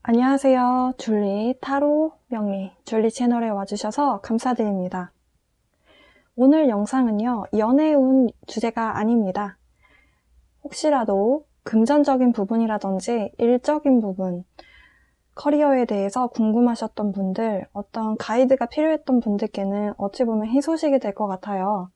안녕하세요. 줄리 타로 명리 줄리 채널에 와주셔서 감사드립니다. 오늘 영상은요, 연애운 주제가 아닙니다. 혹시라도 금전적인 부분이라든지 일적인 부분, 커리어에 대해서 궁금하셨던 분들, 어떤 가이드가 필요했던 분들께는 어찌 보면 희소식이 될 것 같아요.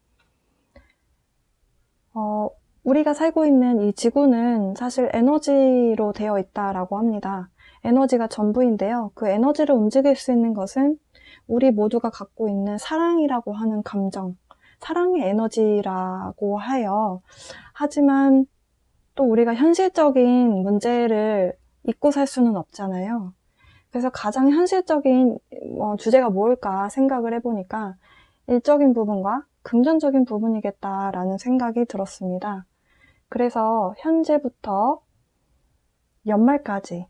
우리가 살고 있는 이 지구는 사실 에너지로 되어 있다라고 합니다. 에너지가 전부인데요. 그 에너지를 움직일 수 있는 것은 우리 모두가 갖고 있는 사랑이라고 하는 감정, 사랑의 에너지라고 해요. 하지만 또 우리가 현실적인 문제를 잊고 살 수는 없잖아요. 그래서 가장 현실적인 주제가 뭘까 생각을 해보니까 일적인 부분과 금전적인 부분이겠다라는 생각이 들었습니다. 그래서 현재부터 연말까지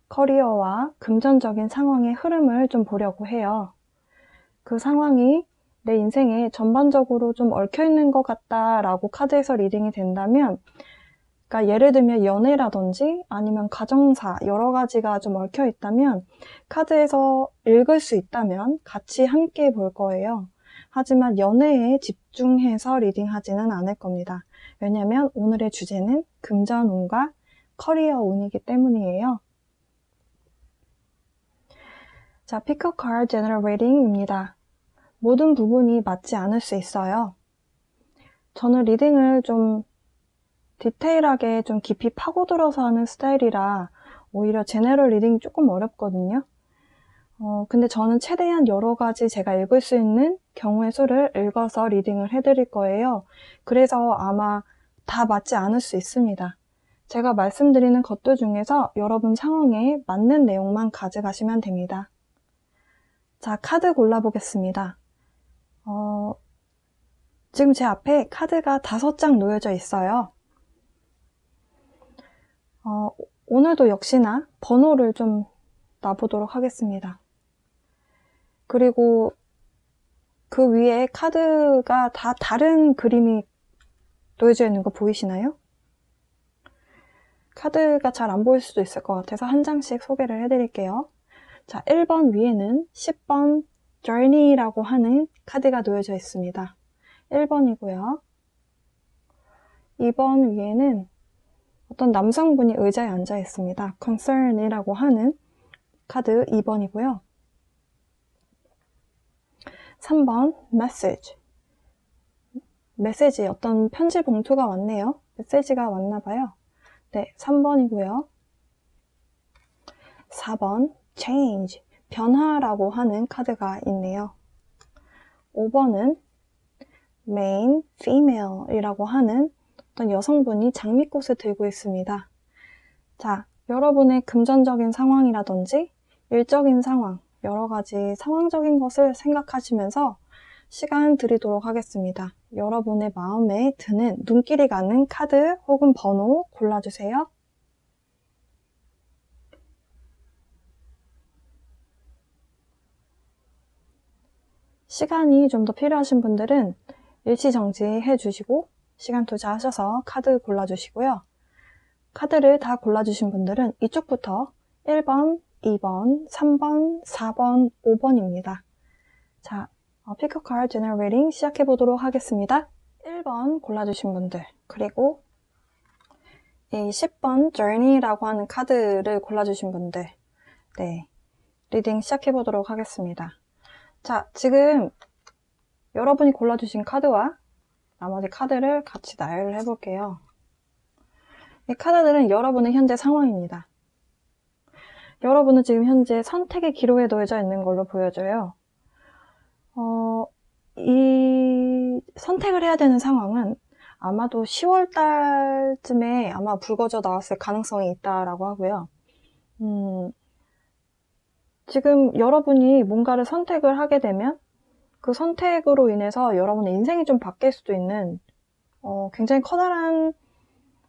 커리어와 금전적인 상황의 흐름을 좀 보려고 해요. 그 상황이 내 인생에 전반적으로 좀 얽혀있는 것 같다라고 카드에서 리딩이 된다면, 그러니까 예를 들면 연애라든지 아니면 가정사 여러 가지가 좀 얽혀있다면 카드에서 읽을 수 있다면 같이 함께 볼 거예요. 하지만 연애에 집중해서 리딩하지는 않을 겁니다. 왜냐면 오늘의 주제는 금전운과 커리어 운이기 때문이에요. 자, Pick a card general reading입니다. 모든 부분이 맞지 않을 수 있어요. 저는 리딩을 좀 디테일하게 좀 깊이 파고들어서 하는 스타일이라 오히려 제너럴 리딩이 조금 어렵거든요. 근데 저는 최대한 여러 가지 제가 읽을 수 있는 경우의 수를 읽어서 리딩을 해드릴 거예요. 그래서 아마 다 맞지 않을 수 있습니다. 제가 말씀드리는 것들 중에서 여러분 상황에 맞는 내용만 가져가시면 됩니다. 자, 카드 골라보겠습니다. 지금 제 앞에 카드가 5장 놓여져 있어요. 오늘도 역시나 번호를 좀 놔보도록 하겠습니다. 그리고 그 위에 카드가 다 다른 그림이 놓여져 있는 거 보이시나요? 카드가 잘 안 보일 수도 있을 것 같아서 한 장씩 소개를 해드릴게요. 자, 1번 위에는 10번 Journey라고 하는 카드가 놓여져 있습니다. 1번이고요. 2번 위에는 어떤 남성분이 의자에 앉아 있습니다. Concern이라고 하는 카드 2번이고요. 3번 Message. 메시지, 어떤 편지 봉투가 왔네요. 메시지가 왔나봐요. 네, 3번이고요. 4번 Change, 변화라고 하는 카드가 있네요. 5번은 Main, Female이라고 하는 어떤 여성분이 장미꽃을 들고 있습니다. 자, 여러분의 금전적인 상황이라든지 일적인 상황, 여러 가지 상황적인 것을 생각하시면서 시간 드리도록 하겠습니다. 여러분의 마음에 드는 눈길이 가는 카드 혹은 번호 골라주세요. 시간이 좀 더 필요하신 분들은 일시정지해 주시고 시간 투자하셔서 카드 골라주시고요. 카드를 다 골라주신 분들은 이쪽부터 1번, 2번, 3번, 4번, 5번입니다. 자, Pick a card general reading 시작해보도록 하겠습니다. 1번 골라주신 분들, 그리고 이 10번 Journey라고 하는 카드를 골라주신 분들, 네, 리딩 시작해보도록 하겠습니다. 자, 지금 여러분이 골라주신 카드와 나머지 카드를 같이 나열을 해볼게요. 이 카드들은 여러분의 현재 상황입니다. 여러분은 지금 현재 선택의 기로에 놓여져 있는 걸로 보여져요. 이 선택을 해야 되는 상황은 아마도 10월 달쯤에 아마 불거져 나왔을 가능성이 있다라고 하고요. 지금 여러분이 뭔가를 선택을 하게 되면 그 선택으로 인해서 여러분의 인생이 좀 바뀔 수도 있는 굉장히 커다란,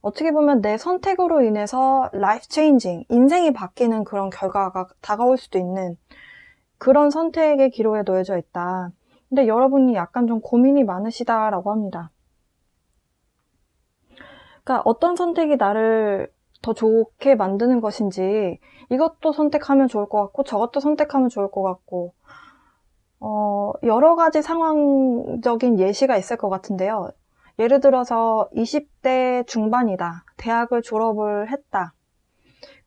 어떻게 보면 내 선택으로 인해서 life changing, 인생이 바뀌는 그런 결과가 다가올 수도 있는 그런 선택의 기로에 놓여져 있다. 근데 여러분이 약간 좀 고민이 많으시다라고 합니다. 그러니까 어떤 선택이 나를 더 좋게 만드는 것인지, 이것도 선택하면 좋을 것 같고 저것도 선택하면 좋을 것 같고, 여러 가지 상황적인 예시가 있을 것 같은데요. 예를 들어서 20대 중반이다. 대학을 졸업을 했다.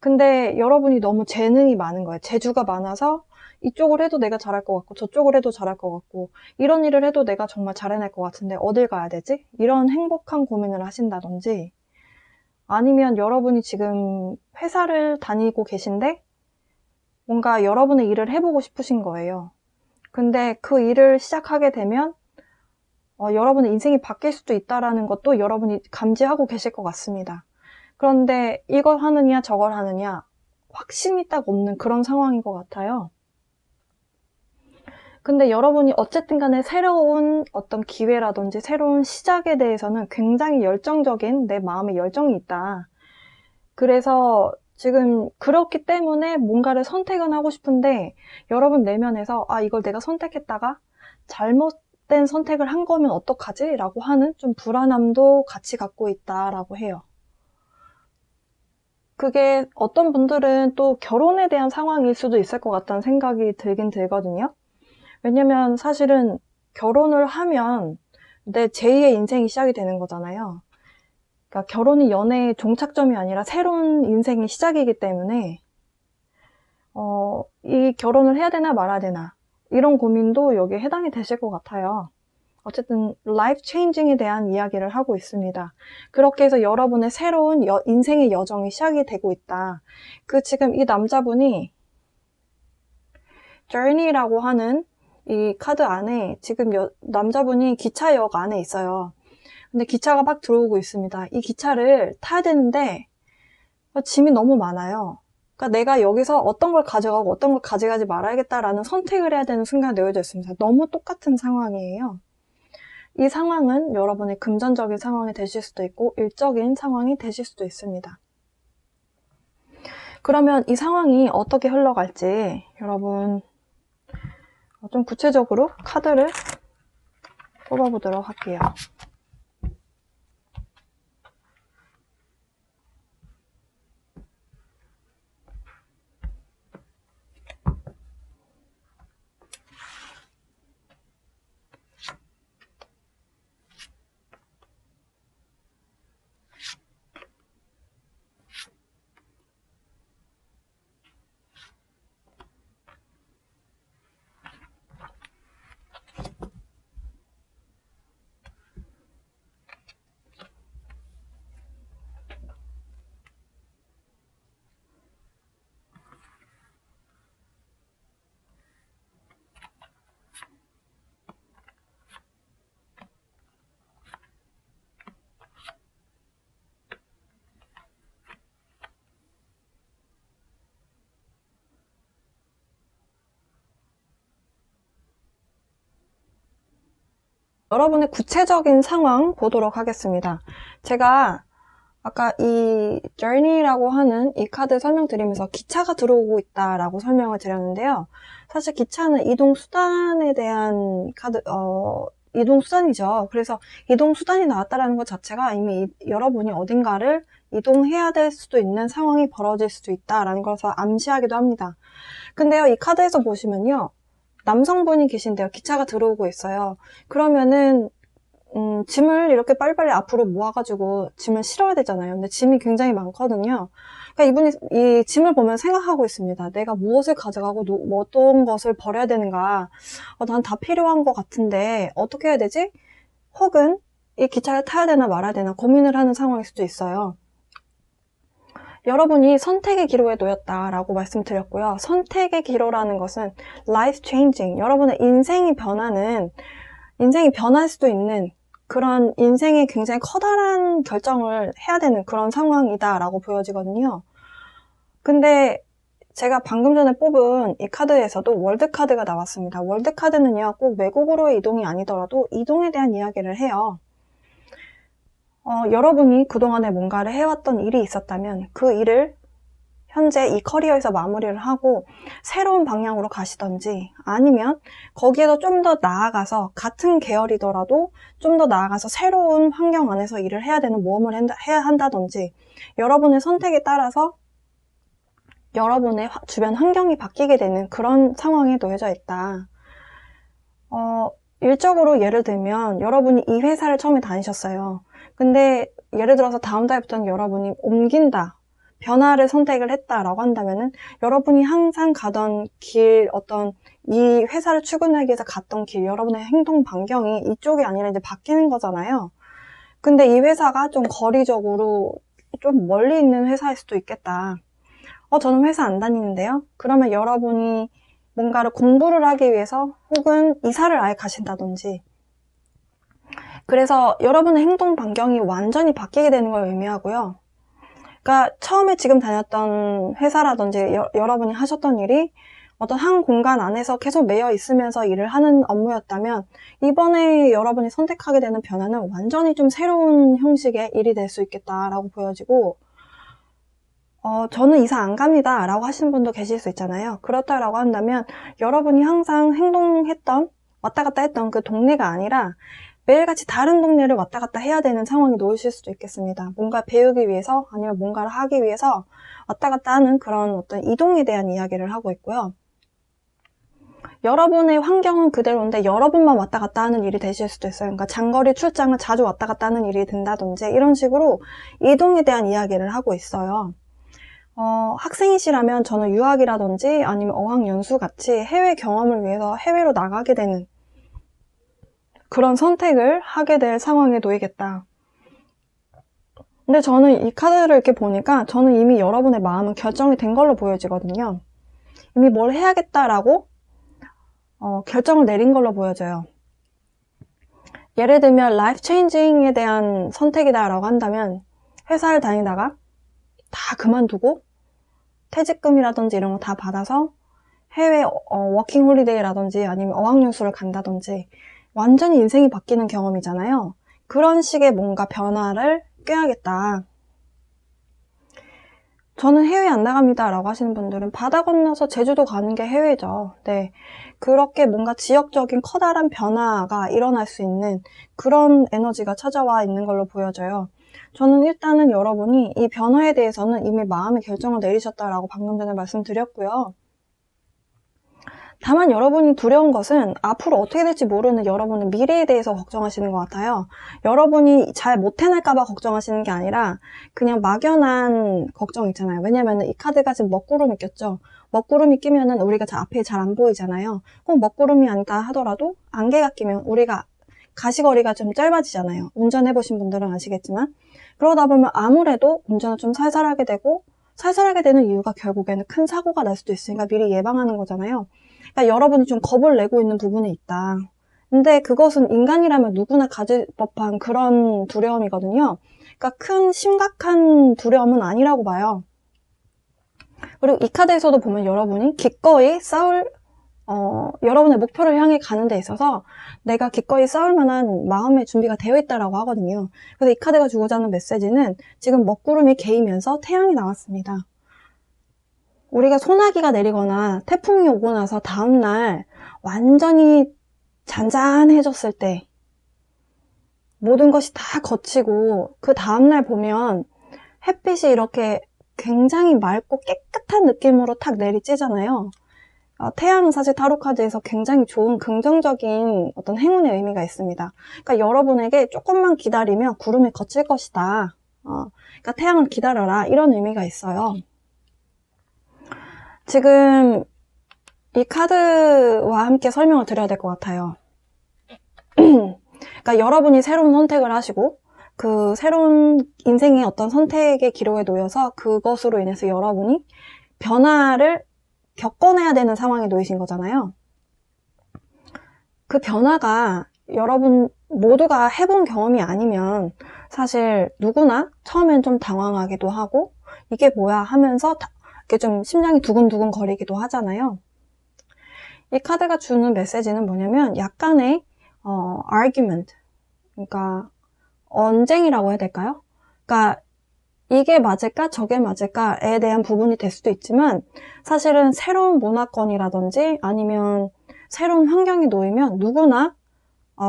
근데 여러분이 너무 재능이 많은 거예요. 재주가 많아서 이쪽을 해도 내가 잘할 것 같고 저쪽을 해도 잘할 것 같고 이런 일을 해도 내가 정말 잘해낼 것 같은데 어딜 가야 되지? 이런 행복한 고민을 하신다든지, 아니면 여러분이 지금 회사를 다니고 계신데 뭔가 여러분의 일을 해보고 싶으신 거예요. 근데 그 일을 시작하게 되면 여러분의 인생이 바뀔 수도 있다라는 것도 여러분이 감지하고 계실 것 같습니다. 그런데 이걸 하느냐 저걸 하느냐 확신이 딱 없는 그런 상황인 것 같아요. 근데 여러분이 어쨌든 간에 새로운 어떤 기회라든지 새로운 시작에 대해서는 굉장히 열정적인, 내 마음에 열정이 있다. 그래서 지금 그렇기 때문에 뭔가를 선택은 하고 싶은데 여러분 내면에서 이걸 내가 선택했다가 잘못된 선택을 한 거면 어떡하지? 라고 하는 좀 불안함도 같이 갖고 있다라고 해요. 그게 어떤 분들은 또 결혼에 대한 상황일 수도 있을 것 같다는 생각이 들긴 들거든요. 왜냐면 사실은 결혼을 하면 내 제2의 인생이 시작이 되는 거잖아요. 그러니까 결혼이 연애의 종착점이 아니라 새로운 인생의 시작이기 때문에 이 결혼을 해야 되나 말아야 되나 이런 고민도 여기에 해당이 되실 것 같아요. 어쨌든 라이프 체인징에 대한 이야기를 하고 있습니다. 그렇게 해서 여러분의 새로운 인생의 여정이 시작이 되고 있다. 지금 이 남자분이 journey라고 하는 이 카드 안에 지금 남자분이 기차역 안에 있어요. 근데 기차가 막 들어오고 있습니다. 이 기차를 타야 되는데 짐이 너무 많아요. 그러니까 내가 여기서 어떤 걸 가져가고 어떤 걸 가져가지 말아야겠다라는 선택을 해야 되는 순간에 놓여져 있습니다. 너무 똑같은 상황이에요. 이 상황은 여러분의 금전적인 상황이 되실 수도 있고 일적인 상황이 되실 수도 있습니다. 그러면 이 상황이 어떻게 흘러갈지 여러분 좀 구체적으로 카드를 뽑아보도록 할게요. 여러분의 구체적인 상황 보도록 하겠습니다. 제가 아까 이 journey라고 하는 이 카드 설명드리면서 기차가 들어오고 있다라고 설명을 드렸는데요. 사실 기차는 이동수단에 대한 이동수단이죠. 그래서 이동수단이 나왔다라는 것 자체가 이미 여러분이 어딘가를 이동해야 될 수도 있는 상황이 벌어질 수도 있다라는 것을 암시하기도 합니다. 근데요, 이 카드에서 보시면요. 남성분이 계신데요. 기차가 들어오고 있어요. 그러면은 짐을 이렇게 빨리빨리 앞으로 모아가지고 짐을 실어야 되잖아요. 근데 짐이 굉장히 많거든요. 그러니까 이분이 이 짐을 보면 생각하고 있습니다. 내가 무엇을 가져가고 어떤 것을 버려야 되는가. 난 다 필요한 것 같은데 어떻게 해야 되지? 혹은 이 기차를 타야 되나 말아야 되나 고민을 하는 상황일 수도 있어요. 여러분이 선택의 기로에 놓였다라고 말씀드렸고요. 선택의 기로라는 것은 life changing, 여러분의 인생이 변할 수도 있는 그런 인생의 굉장히 커다란 결정을 해야 되는 그런 상황이다라고 보여지거든요. 근데 제가 방금 전에 뽑은 이 카드에서도 월드 카드가 나왔습니다. 월드 카드는요, 꼭 외국으로의 이동이 아니더라도 이동에 대한 이야기를 해요. 여러분이 그동안에 뭔가를 해왔던 일이 있었다면 그 일을 현재 이 커리어에서 마무리를 하고 새로운 방향으로 가시던지, 아니면 거기에서 좀 더 나아가서 같은 계열이더라도 좀 더 나아가서 새로운 환경 안에서 일을 해야 되는 모험을 해야 한다든지, 여러분의 선택에 따라서 여러분의 주변 환경이 바뀌게 되는 그런 상황에 놓여져 있다. 일적으로 예를 들면 여러분이 이 회사를 처음에 다니셨어요. 근데 예를 들어서 다음 달부터는 여러분이 옮긴다, 변화를 선택을 했다라고 한다면은 여러분이 항상 가던 길, 어떤 이 회사를 출근하기 위해서 갔던 길, 여러분의 행동 반경이 이쪽이 아니라 이제 바뀌는 거잖아요. 근데 이 회사가 좀 거리적으로 좀 멀리 있는 회사일 수도 있겠다. 저는 회사 안 다니는데요. 그러면 여러분이 뭔가를 공부를 하기 위해서 혹은 이사를 아예 가신다든지, 그래서 여러분의 행동 반경이 완전히 바뀌게 되는 걸 의미하고요. 그러니까 처음에 지금 다녔던 회사라든지 여러분이 하셨던 일이 어떤 한 공간 안에서 계속 매여 있으면서 일을 하는 업무였다면, 이번에 여러분이 선택하게 되는 변화는 완전히 좀 새로운 형식의 일이 될 수 있겠다라고 보여지고, 저는 이사 안 갑니다 라고 하시는 분도 계실 수 있잖아요. 그렇다라고 한다면 여러분이 항상 행동했던, 왔다 갔다 했던 그 동네가 아니라 매일같이 다른 동네를 왔다 갔다 해야 되는 상황에 놓이실 수도 있겠습니다. 뭔가 배우기 위해서, 아니면 뭔가를 하기 위해서 왔다 갔다 하는 그런 어떤 이동에 대한 이야기를 하고 있고요. 여러분의 환경은 그대로인데 여러분만 왔다 갔다 하는 일이 되실 수도 있어요. 그러니까 장거리 출장을 자주 왔다 갔다 하는 일이 된다든지, 이런 식으로 이동에 대한 이야기를 하고 있어요. 학생이시라면 저는 유학이라든지 아니면 어학연수 같이 해외 경험을 위해서 해외로 나가게 되는 그런 선택을 하게 될 상황에 놓이겠다. 근데 저는 이 카드를 이렇게 보니까 저는 이미 여러분의 마음은 결정이 된 걸로 보여지거든요. 이미 뭘 해야겠다라고 결정을 내린 걸로 보여져요. 예를 들면 라이프 체인징에 대한 선택이다라고 한다면, 회사를 다니다가 다 그만두고 퇴직금이라든지 이런 거 다 받아서 해외 워킹 홀리데이라든지 아니면 어학연수를 간다든지 완전히 인생이 바뀌는 경험이잖아요. 그런 식의 뭔가 변화를 꾀하겠다. 저는 해외 안 나갑니다 라고 하시는 분들은 바다 건너서 제주도 가는 게 해외죠. 네, 그렇게 뭔가 지역적인 커다란 변화가 일어날 수 있는 그런 에너지가 찾아와 있는 걸로 보여져요. 저는 일단은 여러분이 이 변화에 대해서는 이미 마음의 결정을 내리셨다라고 방금 전에 말씀드렸고요. 다만 여러분이 두려운 것은 앞으로 어떻게 될지 모르는 여러분의 미래에 대해서 걱정하시는 것 같아요. 여러분이 잘 못 해낼까봐 걱정하시는 게 아니라 그냥 막연한 걱정 있잖아요. 왜냐면 이 카드가 지금 먹구름이 꼈죠. 먹구름이 끼면은 우리가 앞에 잘 안 보이잖아요. 꼭 먹구름이 아니다 하더라도 안개가 끼면 우리가 가시거리가 좀 짧아지잖아요. 운전해보신 분들은 아시겠지만, 그러다 보면 아무래도 운전을 좀 살살하게 되고, 살살하게 되는 이유가 결국에는 큰 사고가 날 수도 있으니까 미리 예방하는 거잖아요. 그러니까 여러분이 좀 겁을 내고 있는 부분이 있다. 근데 그것은 인간이라면 누구나 가질 법한 그런 두려움이거든요. 그러니까 큰 심각한 두려움은 아니라고 봐요. 그리고 이 카드에서도 보면 여러분이 기꺼이 여러분의 목표를 향해 가는 데 있어서 내가 기꺼이 싸울 만한 마음의 준비가 되어 있다라고 하거든요. 그래서 이 카드가 주고자 하는 메시지는 지금 먹구름이 개이면서 태양이 나왔습니다. 우리가 소나기가 내리거나 태풍이 오고 나서 다음날 완전히 잔잔해졌을 때, 모든 것이 다 거치고 그 다음날 보면 햇빛이 이렇게 굉장히 맑고 깨끗한 느낌으로 탁 내리쬐잖아요. 태양은 사실 타로 카드에서 굉장히 좋은 긍정적인 어떤 행운의 의미가 있습니다. 그러니까 여러분에게 조금만 기다리면 구름이 거칠 것이다. 그러니까 태양을 기다려라, 이런 의미가 있어요. 지금 이 카드와 함께 설명을 드려야 될 것 같아요. 그러니까 여러분이 새로운 선택을 하시고 그 새로운 인생의 어떤 선택의 기로에 놓여서 그것으로 인해서 여러분이 변화를 겪어내야 되는 상황에 놓이신 거잖아요. 그 변화가 여러분 모두가 해본 경험이 아니면 사실 누구나 처음엔 좀 당황하기도 하고 이게 뭐야 하면서 이렇게 좀 심장이 두근두근 거리기도 하잖아요. 이 카드가 주는 메시지는 뭐냐면 약간의 argument, 그러니까 언쟁이라고 해야 될까요? 그러니까 이게 맞을까 저게 맞을까에 대한 부분이 될 수도 있지만 사실은 새로운 문화권이라든지 아니면 새로운 환경에 놓이면 누구나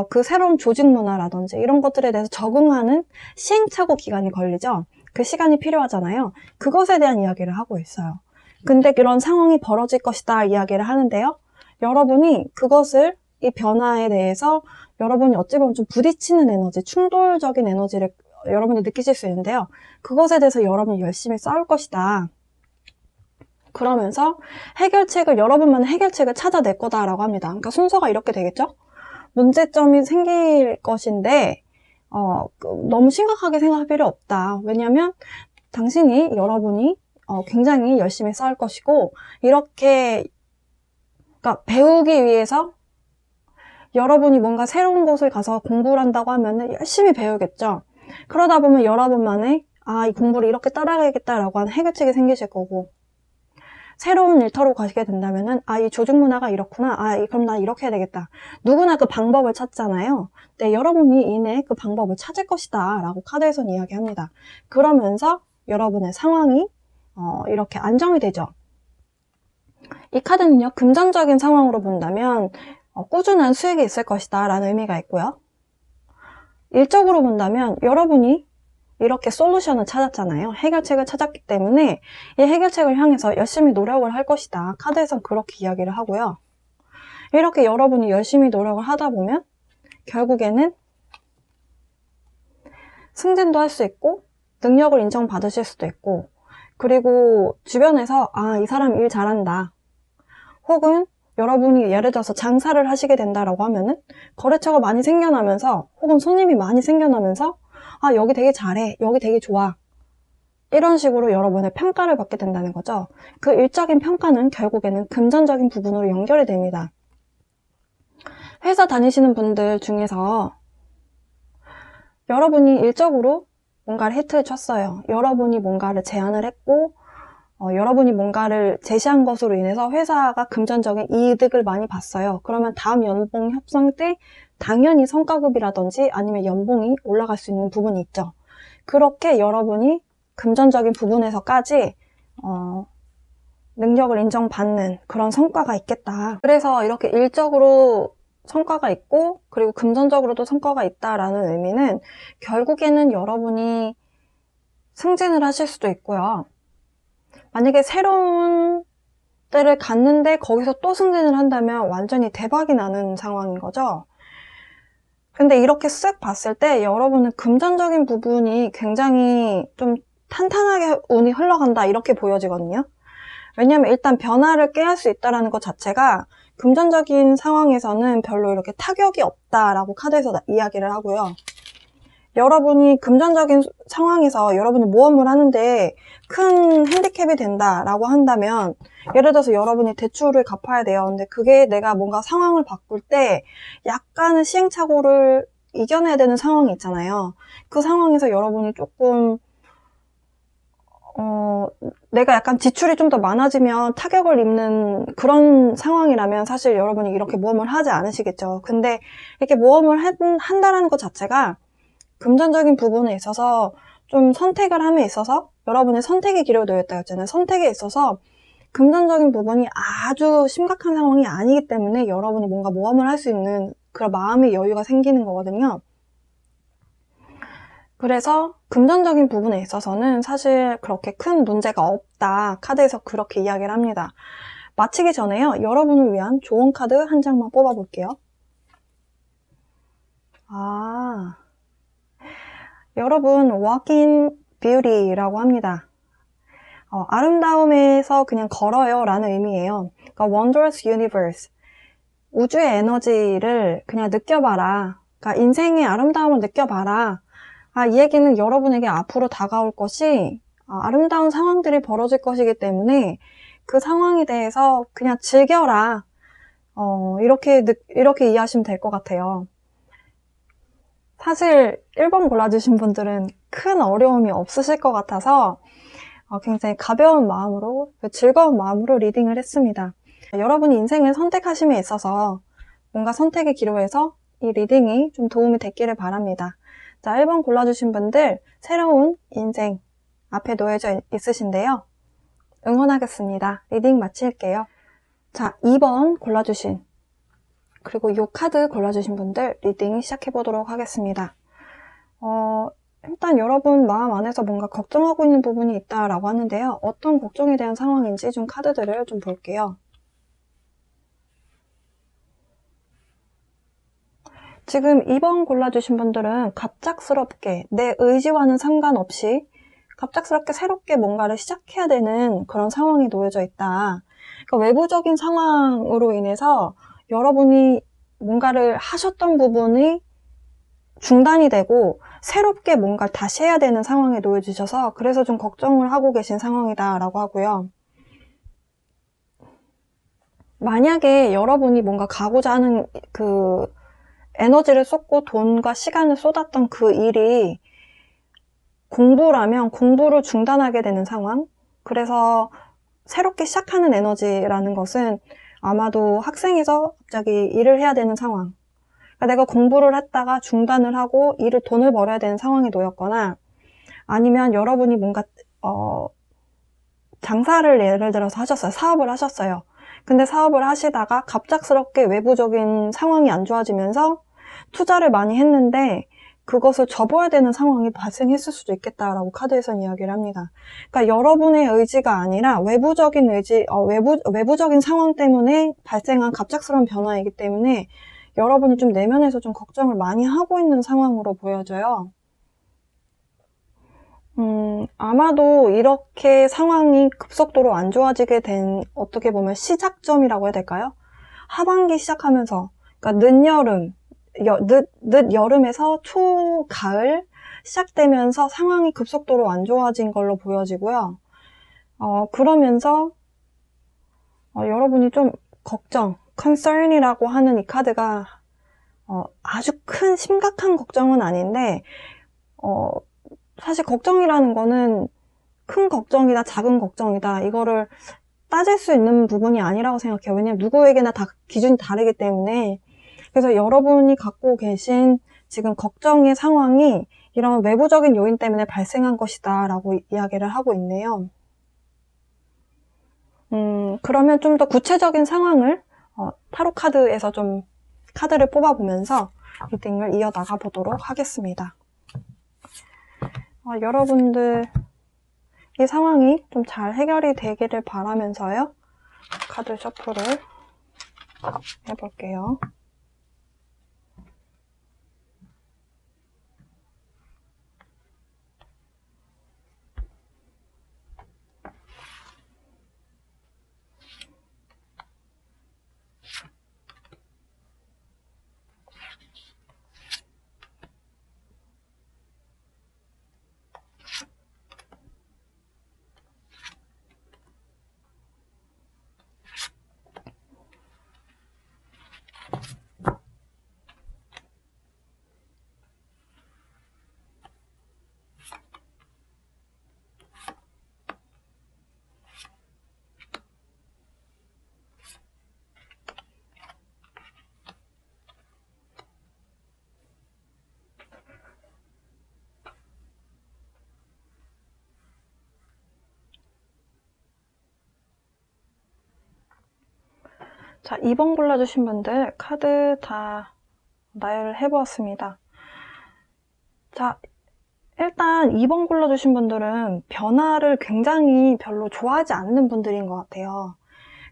그 새로운 조직 문화라든지 이런 것들에 대해서 적응하는 시행착오 기간이 걸리죠. 그 시간이 필요하잖아요. 그것에 대한 이야기를 하고 있어요. 근데 그런 상황이 벌어질 것이다 이야기를 하는데요. 여러분이 그것을 이 변화에 대해서 여러분이 어찌 보면 좀 부딪히는 에너지, 충돌적인 에너지를 여러분이 느끼실 수 있는데요. 그것에 대해서 여러분이 열심히 싸울 것이다. 그러면서 여러분만의 해결책을 찾아낼 거다라고 합니다. 그러니까 순서가 이렇게 되겠죠? 문제점이 생길 것인데 너무 심각하게 생각할 필요 없다. 왜냐하면 여러분이 굉장히 열심히 싸울 것이고 이렇게 그러니까 배우기 위해서 여러분이 뭔가 새로운 곳을 가서 공부를 한다고 하면 열심히 배우겠죠. 그러다 보면 여러분만의 이 공부를 이렇게 따라가야겠다라고 하는 해결책이 생기실 거고 새로운 일터로 가시게 된다면은 이 조직 문화가 이렇구나. 그럼 난 이렇게 해야 되겠다. 누구나 그 방법을 찾잖아요. 네, 여러분이 이내 그 방법을 찾을 것이다 라고 카드에서는 이야기합니다. 그러면서 여러분의 상황이 이렇게 안정이 되죠. 이 카드는요, 금전적인 상황으로 본다면 꾸준한 수익이 있을 것이다 라는 의미가 있고요. 일적으로 본다면 여러분이 이렇게 솔루션을 찾았잖아요. 해결책을 찾았기 때문에 이 해결책을 향해서 열심히 노력을 할 것이다. 카드에선 그렇게 이야기를 하고요. 이렇게 여러분이 열심히 노력을 하다 보면 결국에는 승진도 할 수 있고 능력을 인정받으실 수도 있고 그리고 주변에서 이 사람 일 잘한다. 혹은 여러분이 예를 들어서 장사를 하시게 된다라고 하면은 거래처가 많이 생겨나면서 혹은 손님이 많이 생겨나면서 여기 되게 잘해. 여기 되게 좋아. 이런 식으로 여러분의 평가를 받게 된다는 거죠. 그 일적인 평가는 결국에는 금전적인 부분으로 연결이 됩니다. 회사 다니시는 분들 중에서 여러분이 일적으로 뭔가를 히트를 쳤어요. 여러분이 뭔가를 제안을 했고 여러분이 뭔가를 제시한 것으로 인해서 회사가 금전적인 이득을 많이 봤어요. 그러면 다음 연봉 협상 때 당연히 성과급이라든지 아니면 연봉이 올라갈 수 있는 부분이 있죠. 그렇게 여러분이 금전적인 부분에서까지 능력을 인정받는 그런 성과가 있겠다. 그래서 이렇게 일적으로 성과가 있고 그리고 금전적으로도 성과가 있다라는 의미는 결국에는 여러분이 승진을 하실 수도 있고요. 만약에 새로운 때를 갔는데 거기서 또 승진을 한다면 완전히 대박이 나는 상황인 거죠. 근데 이렇게 쓱 봤을 때 여러분은 금전적인 부분이 굉장히 좀 탄탄하게 운이 흘러간다 이렇게 보여지거든요. 왜냐하면 일단 변화를 꾀할 수 있다는 것 자체가 금전적인 상황에서는 별로 이렇게 타격이 없다라고 카드에서 이야기를 하고요. 여러분이 금전적인 상황에서 여러분이 모험을 하는데 큰 핸디캡이 된다라고 한다면 예를 들어서 여러분이 대출을 갚아야 돼요. 근데 그게 내가 뭔가 상황을 바꿀 때 약간의 시행착오를 이겨내야 되는 상황이 있잖아요. 그 상황에서 여러분이 조금 내가 약간 지출이 좀 더 많아지면 타격을 입는 그런 상황이라면 사실 여러분이 이렇게 모험을 하지 않으시겠죠. 근데 이렇게 모험을 한다는 것 자체가 금전적인 부분에 있어서 좀 선택을 함에 있어서 여러분의 선택의 길을 놓였다 했잖아요. 선택에 있어서 금전적인 부분이 아주 심각한 상황이 아니기 때문에 여러분이 뭔가 모험을 할 수 있는 그런 마음의 여유가 생기는 거거든요. 그래서 금전적인 부분에 있어서는 사실 그렇게 큰 문제가 없다. 카드에서 그렇게 이야기를 합니다. 마치기 전에요. 여러분을 위한 좋은 카드 한 장만 뽑아볼게요. 여러분 Walk in Beauty라고 합니다. 아름다움에서 그냥 걸어요 라는 의미예요. 그러니까 Wondrous Universe, 우주의 에너지를 그냥 느껴봐라. 그러니까 인생의 아름다움을 느껴봐라. 이 얘기는 여러분에게 앞으로 다가올 것이 아름다운 상황들이 벌어질 것이기 때문에 그 상황에 대해서 그냥 즐겨라. 이렇게 이해하시면 될 것 같아요. 사실 1번 골라주신 분들은 큰 어려움이 없으실 것 같아서 굉장히 가벼운 마음으로, 즐거운 마음으로 리딩을 했습니다. 여러분이 인생을 선택하심에 있어서 뭔가 선택의 기로에서 이 리딩이 좀 도움이 됐기를 바랍니다. 자, 1번 골라주신 분들 새로운 인생, 앞에 놓여져 있으신데요. 응원하겠습니다. 리딩 마칠게요. 자, 2번 골라주신, 그리고 이 카드 골라주신 분들 리딩 시작해보도록 하겠습니다. 일단 여러분 마음 안에서 뭔가 걱정하고 있는 부분이 있다라고 하는데요. 어떤 걱정에 대한 상황인지 좀 카드들을 좀 볼게요. 지금 2번 골라주신 분들은 갑작스럽게 내 의지와는 상관없이 갑작스럽게 새롭게 뭔가를 시작해야 되는 그런 상황이 놓여져 있다. 그러니까 외부적인 상황으로 인해서 여러분이 뭔가를 하셨던 부분이 중단이 되고 새롭게 뭔가를 다시 해야 되는 상황에 놓여지셔서 그래서 좀 걱정을 하고 계신 상황이다라고 하고요. 만약에 여러분이 뭔가 가고자 하는 그 에너지를 쏟고 돈과 시간을 쏟았던 그 일이 공부라면 공부를 중단하게 되는 상황. 그래서 새롭게 시작하는 에너지라는 것은 아마도 학생에서 갑자기 일을 해야 되는 상황. 그러니까 내가 공부를 했다가 중단을 하고 돈을 벌어야 되는 상황에 놓였거나 아니면 여러분이 뭔가 장사를 예를 들어서 하셨어요. 사업을 하셨어요. 근데 사업을 하시다가 갑작스럽게 외부적인 상황이 안 좋아지면서 투자를 많이 했는데 그것을 접어야 되는 상황이 발생했을 수도 있겠다라고 카드에서는 이야기를 합니다. 그러니까 여러분의 의지가 아니라 외부적인 의지, 외부적인 상황 때문에 발생한 갑작스러운 변화이기 때문에 여러분이 좀 내면에서 좀 걱정을 많이 하고 있는 상황으로 보여져요. 아마도 이렇게 상황이 급속도로 안 좋아지게 된 어떻게 보면 시작점이라고 해야 될까요? 하반기 시작하면서, 그러니까 늦여름, 늦여름에서 초가을 시작되면서 상황이 급속도로 안 좋아진 걸로 보여지고요. 그러면서 여러분이 좀 걱정, concern이라고 하는 이 카드가 아주 큰 심각한 걱정은 아닌데 사실 걱정이라는 거는 큰 걱정이다, 작은 걱정이다 이거를 따질 수 있는 부분이 아니라고 생각해요. 왜냐면 누구에게나 다 기준이 다르기 때문에. 그래서 여러분이 갖고 계신 지금 걱정의 상황이 이런 외부적인 요인 때문에 발생한 것이다 라고 이야기를 하고 있네요. 그러면 좀 더 구체적인 상황을 타로 카드에서 좀 카드를 뽑아보면서 리딩을 이어나가 보도록 하겠습니다. 여러분들 이 상황이 좀 잘 해결이 되기를 바라면서요. 카드 셔플을 해볼게요. 자, 2번 골라주신 분들 카드 다 나열을 해보았습니다. 자, 일단 2번 골라주신 분들은 변화를 굉장히 별로 좋아하지 않는 분들인 것 같아요.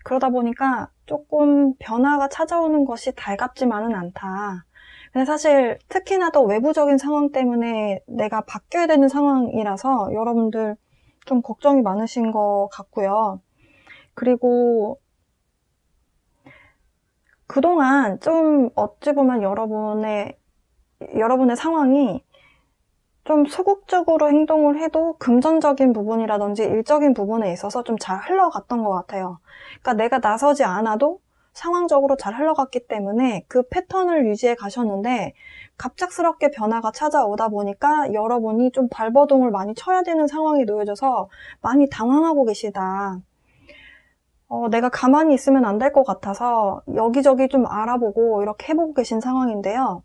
그러다 보니까 조금 변화가 찾아오는 것이 달갑지만은 않다. 근데 사실 특히나 더 외부적인 상황 때문에 내가 바뀌어야 되는 상황이라서 여러분들 좀 걱정이 많으신 것 같고요. 그리고 그동안 좀 어찌 보면 여러분의 상황이 좀 소극적으로 행동을 해도 금전적인 부분이라든지 일적인 부분에 있어서 좀 잘 흘러갔던 것 같아요. 그러니까 내가 나서지 않아도 상황적으로 잘 흘러갔기 때문에 그 패턴을 유지해 가셨는데 갑작스럽게 변화가 찾아오다 보니까 여러분이 좀 발버둥을 많이 쳐야 되는 상황이 놓여져서 많이 당황하고 계시다. 내가 가만히 있으면 안 될 것 같아서 여기저기 좀 알아보고 이렇게 해보고 계신 상황인데요.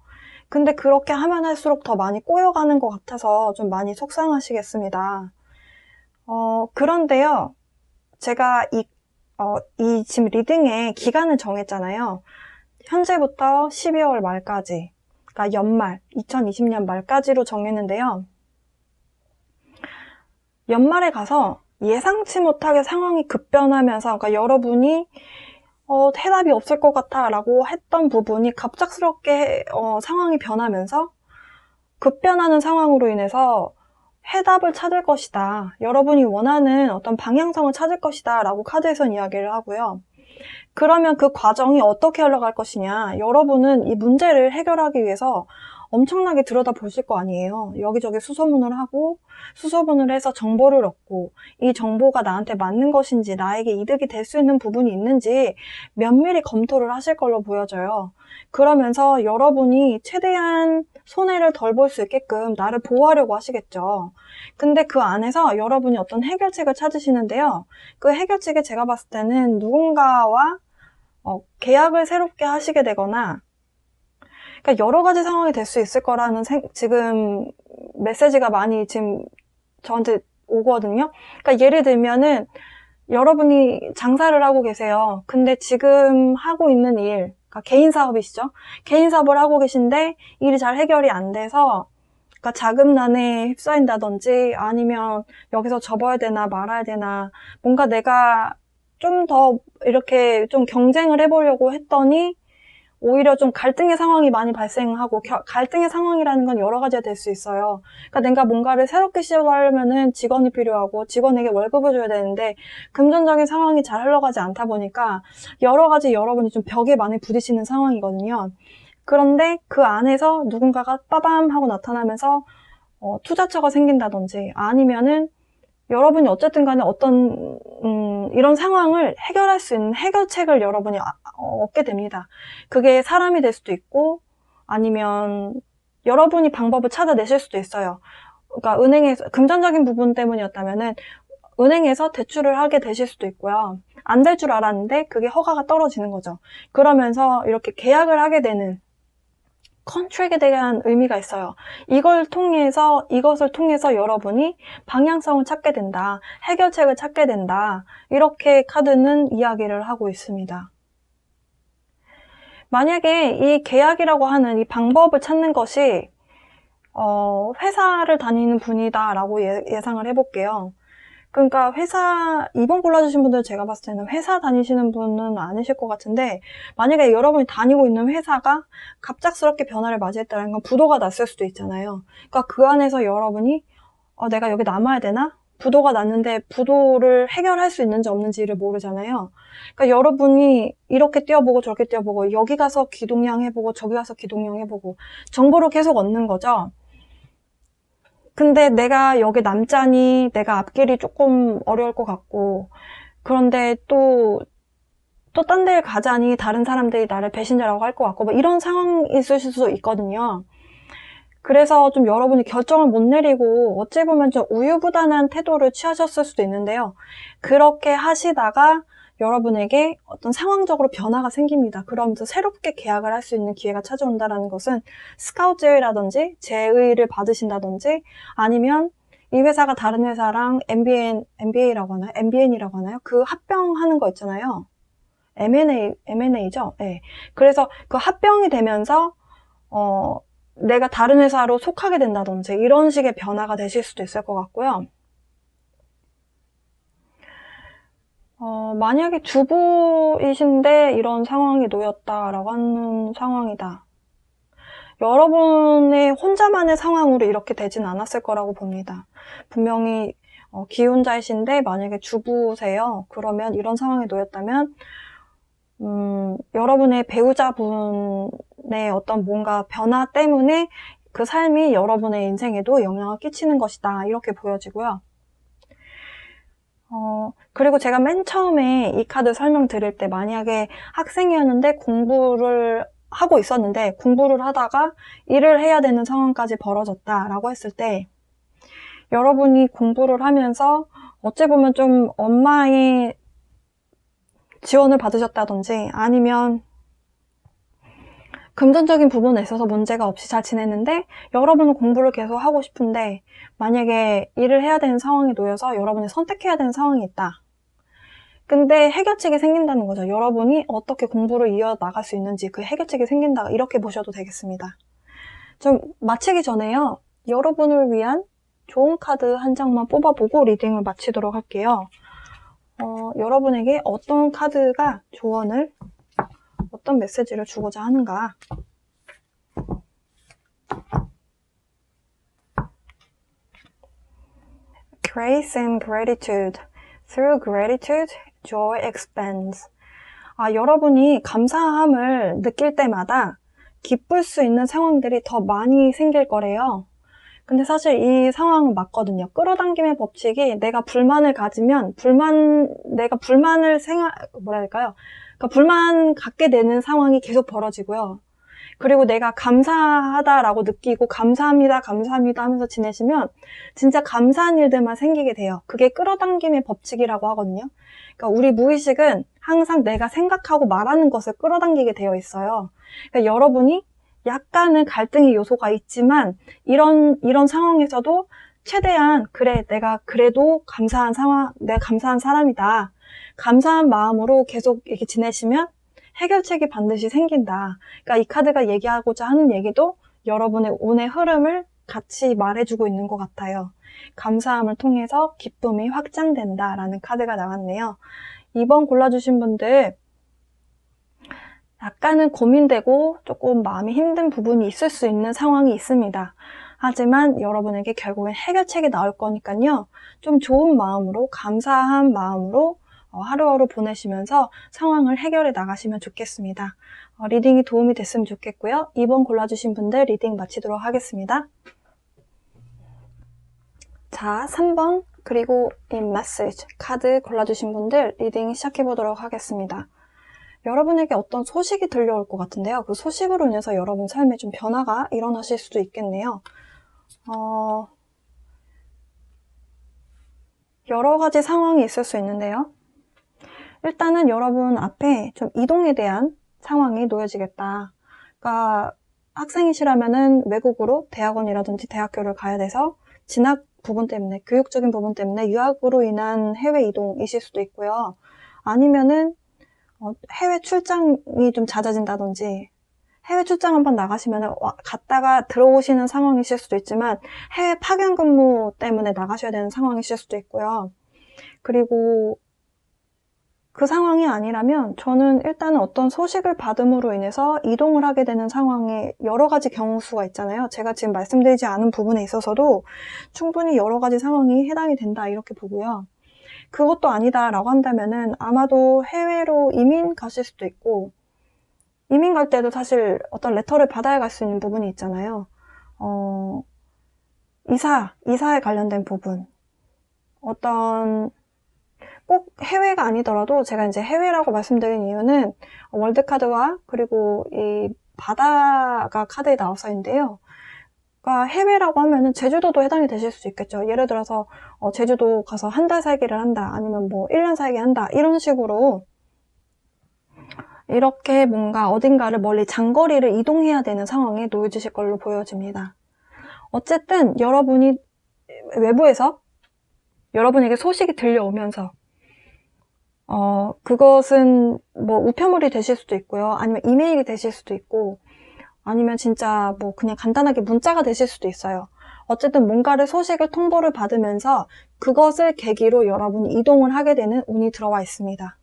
근데 그렇게 하면 할수록 더 많이 꼬여가는 것 같아서 좀 많이 속상하시겠습니다. 그런데요. 제가 이 지금 리딩의 기간을 정했잖아요. 현재부터 12월 말까지, 그러니까 연말, 2020년 말까지로 정했는데요. 연말에 가서 예상치 못하게 상황이 급변하면서, 그러니까 여러분이 해답이 없을 것 같아 라고 했던 부분이 갑작스럽게 상황이 변하면서 급변하는 상황으로 인해서 해답을 찾을 것이다. 여러분이 원하는 어떤 방향성을 찾을 것이다 라고 카드에선 이야기를 하고요. 그러면 그 과정이 어떻게 흘러갈 것이냐. 여러분은 이 문제를 해결하기 위해서 엄청나게 들여다보실 거 아니에요. 여기저기 수소문을 하고 수소문을 해서 정보를 얻고 이 정보가 나한테 맞는 것인지 나에게 이득이 될 수 있는 부분이 있는지 면밀히 검토를 하실 걸로 보여져요. 그러면서 여러분이 최대한 손해를 덜 볼 수 있게끔 나를 보호하려고 하시겠죠. 근데 그 안에서 여러분이 어떤 해결책을 찾으시는데요. 그 해결책에 제가 봤을 때는 누군가와 계약을 새롭게 하시게 되거나, 그러니까 여러 가지 상황이 될 수 있을 거라는 지금 메시지가 많이 지금 저한테 오거든요. 그러니까 예를 들면은 여러분이 장사를 하고 계세요. 근데 지금 하고 있는 일, 그러니까 개인 사업이시죠. 개인 사업을 하고 계신데 일이 잘 해결이 안 돼서 그러니까 자금난에 휩싸인다든지 아니면 여기서 접어야 되나 말아야 되나 뭔가 내가 좀 더 이렇게 좀 경쟁을 해보려고 했더니 오히려 좀 갈등의 상황이 많이 발생하고 갈등의 상황이라는 건 여러 가지가 될 수 있어요. 그러니까 내가 뭔가를 새롭게 시도하려면은 직원이 필요하고 직원에게 월급을 줘야 되는데 금전적인 상황이 잘 흘러가지 않다 보니까 여러 가지 여러분이 좀 벽에 많이 부딪히는 상황이거든요. 그런데 그 안에서 누군가가 빠밤 하고 나타나면서 투자처가 생긴다든지 아니면은 여러분이 어쨌든 간에 어떤 이런 상황을 해결할 수 있는 해결책을 여러분이 얻게 됩니다. 그게 사람이 될 수도 있고 아니면 여러분이 방법을 찾아내실 수도 있어요. 그러니까 은행에서 금전적인 부분 때문이었다면은 은행에서 대출을 하게 되실 수도 있고요. 안 될 줄 알았는데 그게 허가가 떨어지는 거죠. 그러면서 이렇게 계약을 하게 되는 컨트랙에 대한 의미가 있어요. 이것을 통해서 여러분이 방향성을 찾게 된다. 해결책을 찾게 된다. 이렇게 카드는 이야기를 하고 있습니다. 만약에 이 계약이라고 하는 이 방법을 찾는 것이 회사를 다니는 분이다라고 예상을 해볼게요. 그러니까 2번 골라주신 분들 제가 봤을 때는 회사 다니시는 분은 아니실 것 같은데 만약에 여러분이 다니고 있는 회사가 갑작스럽게 변화를 맞이했다는 건 부도가 났을 수도 있잖아요. 그러니까 그 안에서 여러분이 내가 여기 남아야 되나? 부도가 났는데 부도를 해결할 수 있는지 없는지를 모르잖아요. 그러니까 여러분이 이렇게 뛰어보고 저렇게 뛰어보고 여기 가서 기동량 해보고 저기 가서 기동량 해보고 정보를 계속 얻는 거죠. 근데 내가 여기 남자니 내가 앞길이 조금 어려울 것 같고 그런데 또 딴 데를 가자니 다른 사람들이 나를 배신자라고 할 것 같고 뭐 이런 상황이 있으실 수도 있거든요. 그래서 좀 여러분이 결정을 못 내리고 어찌 보면 좀 우유부단한 태도를 취하셨을 수도 있는데요. 그렇게 하시다가 여러분에게 어떤 상황적으로 변화가 생깁니다. 그러면서 새롭게 계약을 할 수 있는 기회가 찾아온다는 것은 스카우트 제의라든지 제의를 받으신다든지 아니면 이 회사가 다른 회사랑 MBA라고 하나요? MBN이라고 하나요? 그 합병하는 거 있잖아요. M&A죠? 네. 그래서 그 합병이 되면서 내가 다른 회사로 속하게 된다든지 이런 식의 변화가 되실 수도 있을 것 같고요. 만약에 주부이신데 이런 상황이 놓였다라고 하는 상황이다. 여러분의 혼자만의 상황으로 이렇게 되진 않았을 거라고 봅니다. 분명히 기혼자이신데 만약에 주부세요. 그러면 이런 상황에 놓였다면 여러분의 배우자분의 어떤 뭔가 변화 때문에 그 삶이 여러분의 인생에도 영향을 끼치는 것이다. 이렇게 보여지고요. 그리고 제가 맨 처음에 이 카드 설명드릴 때 만약에 학생이었는데 공부를 하고 있었는데 공부를 하다가 일을 해야 되는 상황까지 벌어졌다라고 했을 때 여러분이 공부를 하면서 어찌 보면 좀 엄마의 지원을 받으셨다든지 아니면 금전적인 부분에 있어서 문제가 없이 잘 지냈는데 여러분은 공부를 계속 하고 싶은데 만약에 일을 해야 되는 상황에 놓여서 여러분이 선택해야 되는 상황이 있다. 근데 해결책이 생긴다는 거죠. 여러분이 어떻게 공부를 이어나갈 수 있는지 그 해결책이 생긴다. 이렇게 보셔도 되겠습니다. 좀 마치기 전에요. 여러분을 위한 좋은 카드 한 장만 뽑아보고 리딩을 마치도록 할게요. 여러분에게 어떤 카드가 조언을, 어떤 메시지를 주고자 하는가. Grace and gratitude. Through gratitude, joy expands. 여러분이 감사함을 느낄 때마다 기쁠 수 있는 상황들이 더 많이 생길 거래요. 근데 사실 이 상황은 맞거든요. 끌어당김의 법칙이 내가 불만을 가지면 내가 불만을 그러니까 불만 갖게 되는 상황이 계속 벌어지고요. 그리고 내가 감사하다라고 느끼고 감사합니다 하면서 지내시면 진짜 감사한 일들만 생기게 돼요. 그게 끌어당김의 법칙이라고 하거든요. 그러니까 우리 무의식은 항상 내가 생각하고 말하는 것을 끌어당기게 되어 있어요. 그러니까 여러분이 약간은 갈등의 요소가 있지만 이런 상황에서도 최대한 그래 내가 그래도 내가 감사한 사람이다. 감사한 마음으로 계속 이렇게 지내시면 해결책이 반드시 생긴다. 그러니까 이 카드가 얘기하고자 하는 얘기도 여러분의 운의 흐름을 같이 말해주고 있는 것 같아요. 감사함을 통해서 기쁨이 확장된다라는 카드가 나왔네요. 2번 골라주신 분들 약간은 고민되고 조금 마음이 힘든 부분이 있을 수 있는 상황이 있습니다. 하지만 여러분에게 결국엔 해결책이 나올 거니까요. 좀 좋은 마음으로 감사한 마음으로 하루하루 보내시면서 상황을 해결해 나가시면 좋겠습니다. 리딩이 도움이 됐으면 좋겠고요. 2번 골라주신 분들 리딩 마치도록 하겠습니다. 자, 3번 그리고 in message 카드 골라주신 분들 리딩 시작해 보도록 하겠습니다. 여러분에게 어떤 소식이 들려올 것 같은데요. 그 소식으로 인해서 여러분 삶에 좀 변화가 일어나실 수도 있겠네요. 여러 가지 상황이 있을 수 있는데요. 일단은 여러분 앞에 좀 이동에 대한 상황이 놓여지겠다. 그러니까 학생이시라면은 외국으로 대학원이라든지 대학교를 가야 돼서 진학 부분 때문에, 교육적인 부분 때문에 유학으로 인한 해외 이동이실 수도 있고요. 아니면은 해외 출장이 좀 잦아진다든지 해외 출장 한번 나가시면 갔다가 들어오시는 상황이실 수도 있지만 해외 파견 근무 때문에 나가셔야 되는 상황이실 수도 있고요. 그리고 그 상황이 아니라면 저는 일단은 어떤 소식을 받음으로 인해서 이동을 하게 되는 상황에 여러 가지 경우수가 있잖아요. 제가 지금 말씀드리지 않은 부분에 있어서도 충분히 여러 가지 상황이 해당이 된다 이렇게 보고요. 그것도 아니다라고 한다면은 아마도 해외로 이민 가실 수도 있고 이민 갈 때도 사실 어떤 레터를 받아야 갈 수 있는 부분이 있잖아요. 이사에 관련된 부분. 어떤 꼭 해외가 아니더라도 제가 이제 해외라고 말씀드린 이유는 월드카드와 그리고 이 바다가 카드에 나와서인데요. 그러니까 해외라고 하면은 제주도도 해당이 되실 수 있겠죠. 예를 들어서 제주도 가서 한 달 살기를 한다. 아니면 뭐 1년 살기 한다. 이런 식으로 이렇게 뭔가 어딘가를 멀리 장거리를 이동해야 되는 상황에 놓여지실 걸로 보여집니다. 어쨌든 여러분이 외부에서 여러분에게 소식이 들려오면서 그것은 뭐 우편물이 되실 수도 있고요. 아니면 이메일이 되실 수도 있고 아니면 진짜 뭐 그냥 간단하게 문자가 되실 수도 있어요. 어쨌든 뭔가를 소식을 통보를 받으면서 그것을 계기로 여러분이 이동을 하게 되는 운이 들어와 있습니다.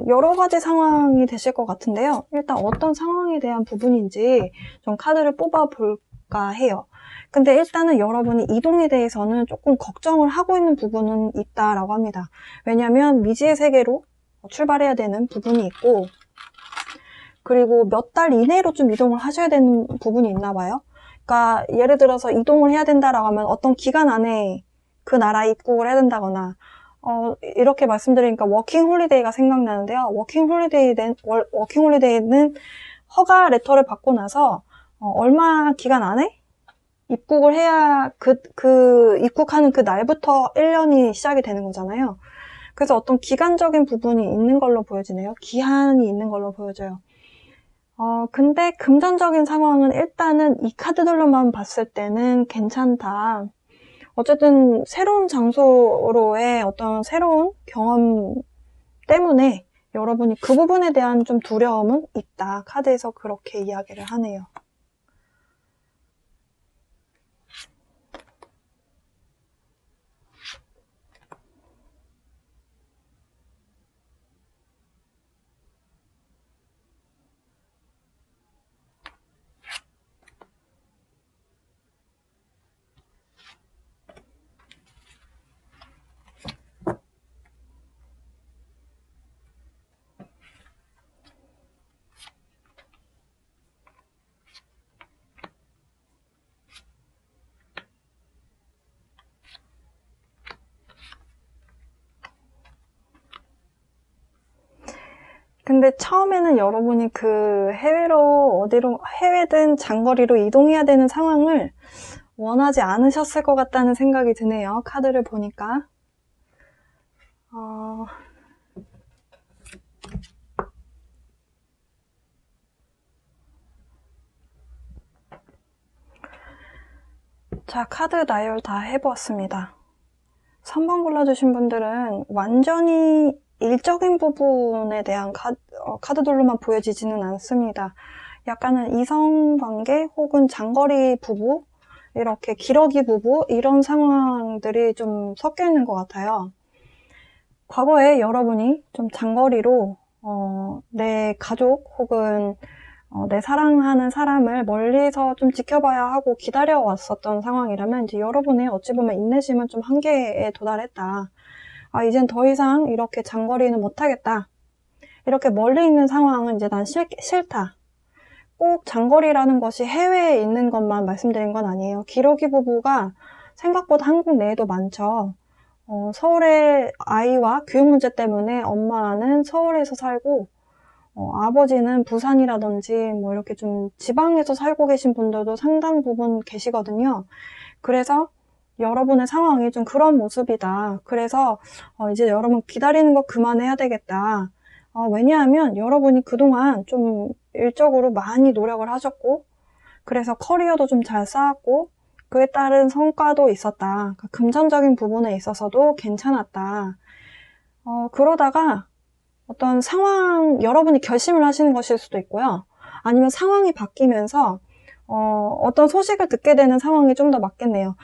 여러 가지 상황이 되실 것 같은데요. 일단 어떤 상황에 대한 부분인지 좀 카드를 뽑아볼까 해요. 근데 일단은 여러분이 이동에 대해서는 조금 걱정을 하고 있는 부분은 있다라고 합니다. 왜냐하면 미지의 세계로 출발해야 되는 부분이 있고 그리고 몇 달 이내로 좀 이동을 하셔야 되는 부분이 있나 봐요. 그러니까 예를 들어서 이동을 해야 된다라고 하면 어떤 기간 안에 그 나라에 입국을 해야 된다거나 이렇게 말씀드리니까 워킹 홀리데이가 생각나는데요. 워킹 홀리데이는 허가 레터를 받고 나서 얼마 기간 안에 입국을 해야 입국하는 그 날부터 1년이 시작이 되는 거잖아요. 그래서 어떤 기간적인 부분이 있는 걸로 보여지네요. 기한이 있는 걸로 보여져요. 근데 금전적인 상황은 일단은 이 카드들로만 봤을 때는 괜찮다. 어쨌든 새로운 장소로의 어떤 새로운 경험 때문에 여러분이 그 부분에 대한 좀 두려움은 있다. 카드에서 그렇게 이야기를 하네요. 근데 처음에는 여러분이 그 어디로, 해외든 장거리로 이동해야 되는 상황을 원하지 않으셨을 것 같다는 생각이 드네요. 카드를 보니까. 자, 카드 나열 다 해보았습니다. 3번 골라주신 분들은 완전히 일적인 부분에 대한 카드들로만 보여지지는 않습니다. 약간은 이성관계 혹은 장거리 부부, 이렇게 기러기 부부 이런 상황들이 좀 섞여 있는 것 같아요. 과거에 여러분이 좀 장거리로 내 가족 혹은 내 사랑하는 사람을 멀리서 좀 지켜봐야 하고 기다려왔었던 상황이라면 이제 여러분의 어찌 보면 인내심은 좀 한계에 도달했다. 이젠 더 이상 이렇게 장거리는 못하겠다. 이렇게 멀리 있는 상황은 이제 난 싫다. 꼭 장거리라는 것이 해외에 있는 것만 말씀드린 건 아니에요. 기러기 부부가 생각보다 한국 내에도 많죠. 서울의 아이와 교육 문제 때문에 엄마는 서울에서 살고 아버지는 부산이라든지 뭐 이렇게 좀 지방에서 살고 계신 분들도 상당 부분 계시거든요. 그래서 여러분의 상황이 좀 그런 모습이다. 그래서 이제 여러분 기다리는 거 그만해야 되겠다. 왜냐하면 여러분이 그동안 좀 일적으로 많이 노력을 하셨고 그래서 커리어도 좀 잘 쌓았고 그에 따른 성과도 있었다. 그러니까 금전적인 부분에 있어서도 괜찮았다. 그러다가 어떤 상황, 여러분이 결심을 하시는 것일 수도 있고요. 아니면 상황이 바뀌면서 어떤 소식을 듣게 되는 상황이 좀 더 맞겠네요.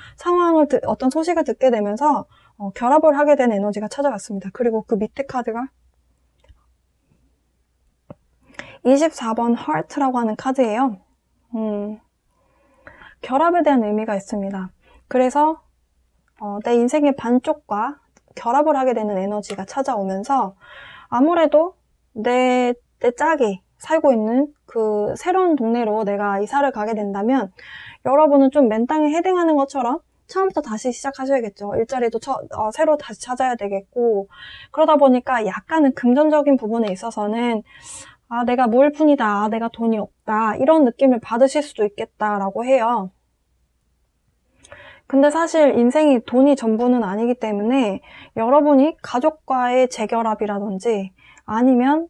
어떤 소식을 듣게 되면서 결합을 하게 된 에너지가 찾아왔습니다. 그리고 그 밑에 카드가 24번 하트라고 하는 카드예요. 결합에 대한 의미가 있습니다. 그래서 내 인생의 반쪽과 결합을 하게 되는 에너지가 찾아오면서 아무래도 내 짝이 살고 있는 그 새로운 동네로 내가 이사를 가게 된다면 여러분은 좀 맨 땅에 헤딩하는 것처럼 처음부터 다시 시작하셔야겠죠. 일자리도 새로 다시 찾아야 되겠고 그러다 보니까 약간은 금전적인 부분에 있어서는 내가 뭘 뿐이다, 내가 돈이 없다 이런 느낌을 받으실 수도 있겠다라고 해요. 근데 사실 인생이 돈이 전부는 아니기 때문에 여러분이 가족과의 재결합이라든지 아니면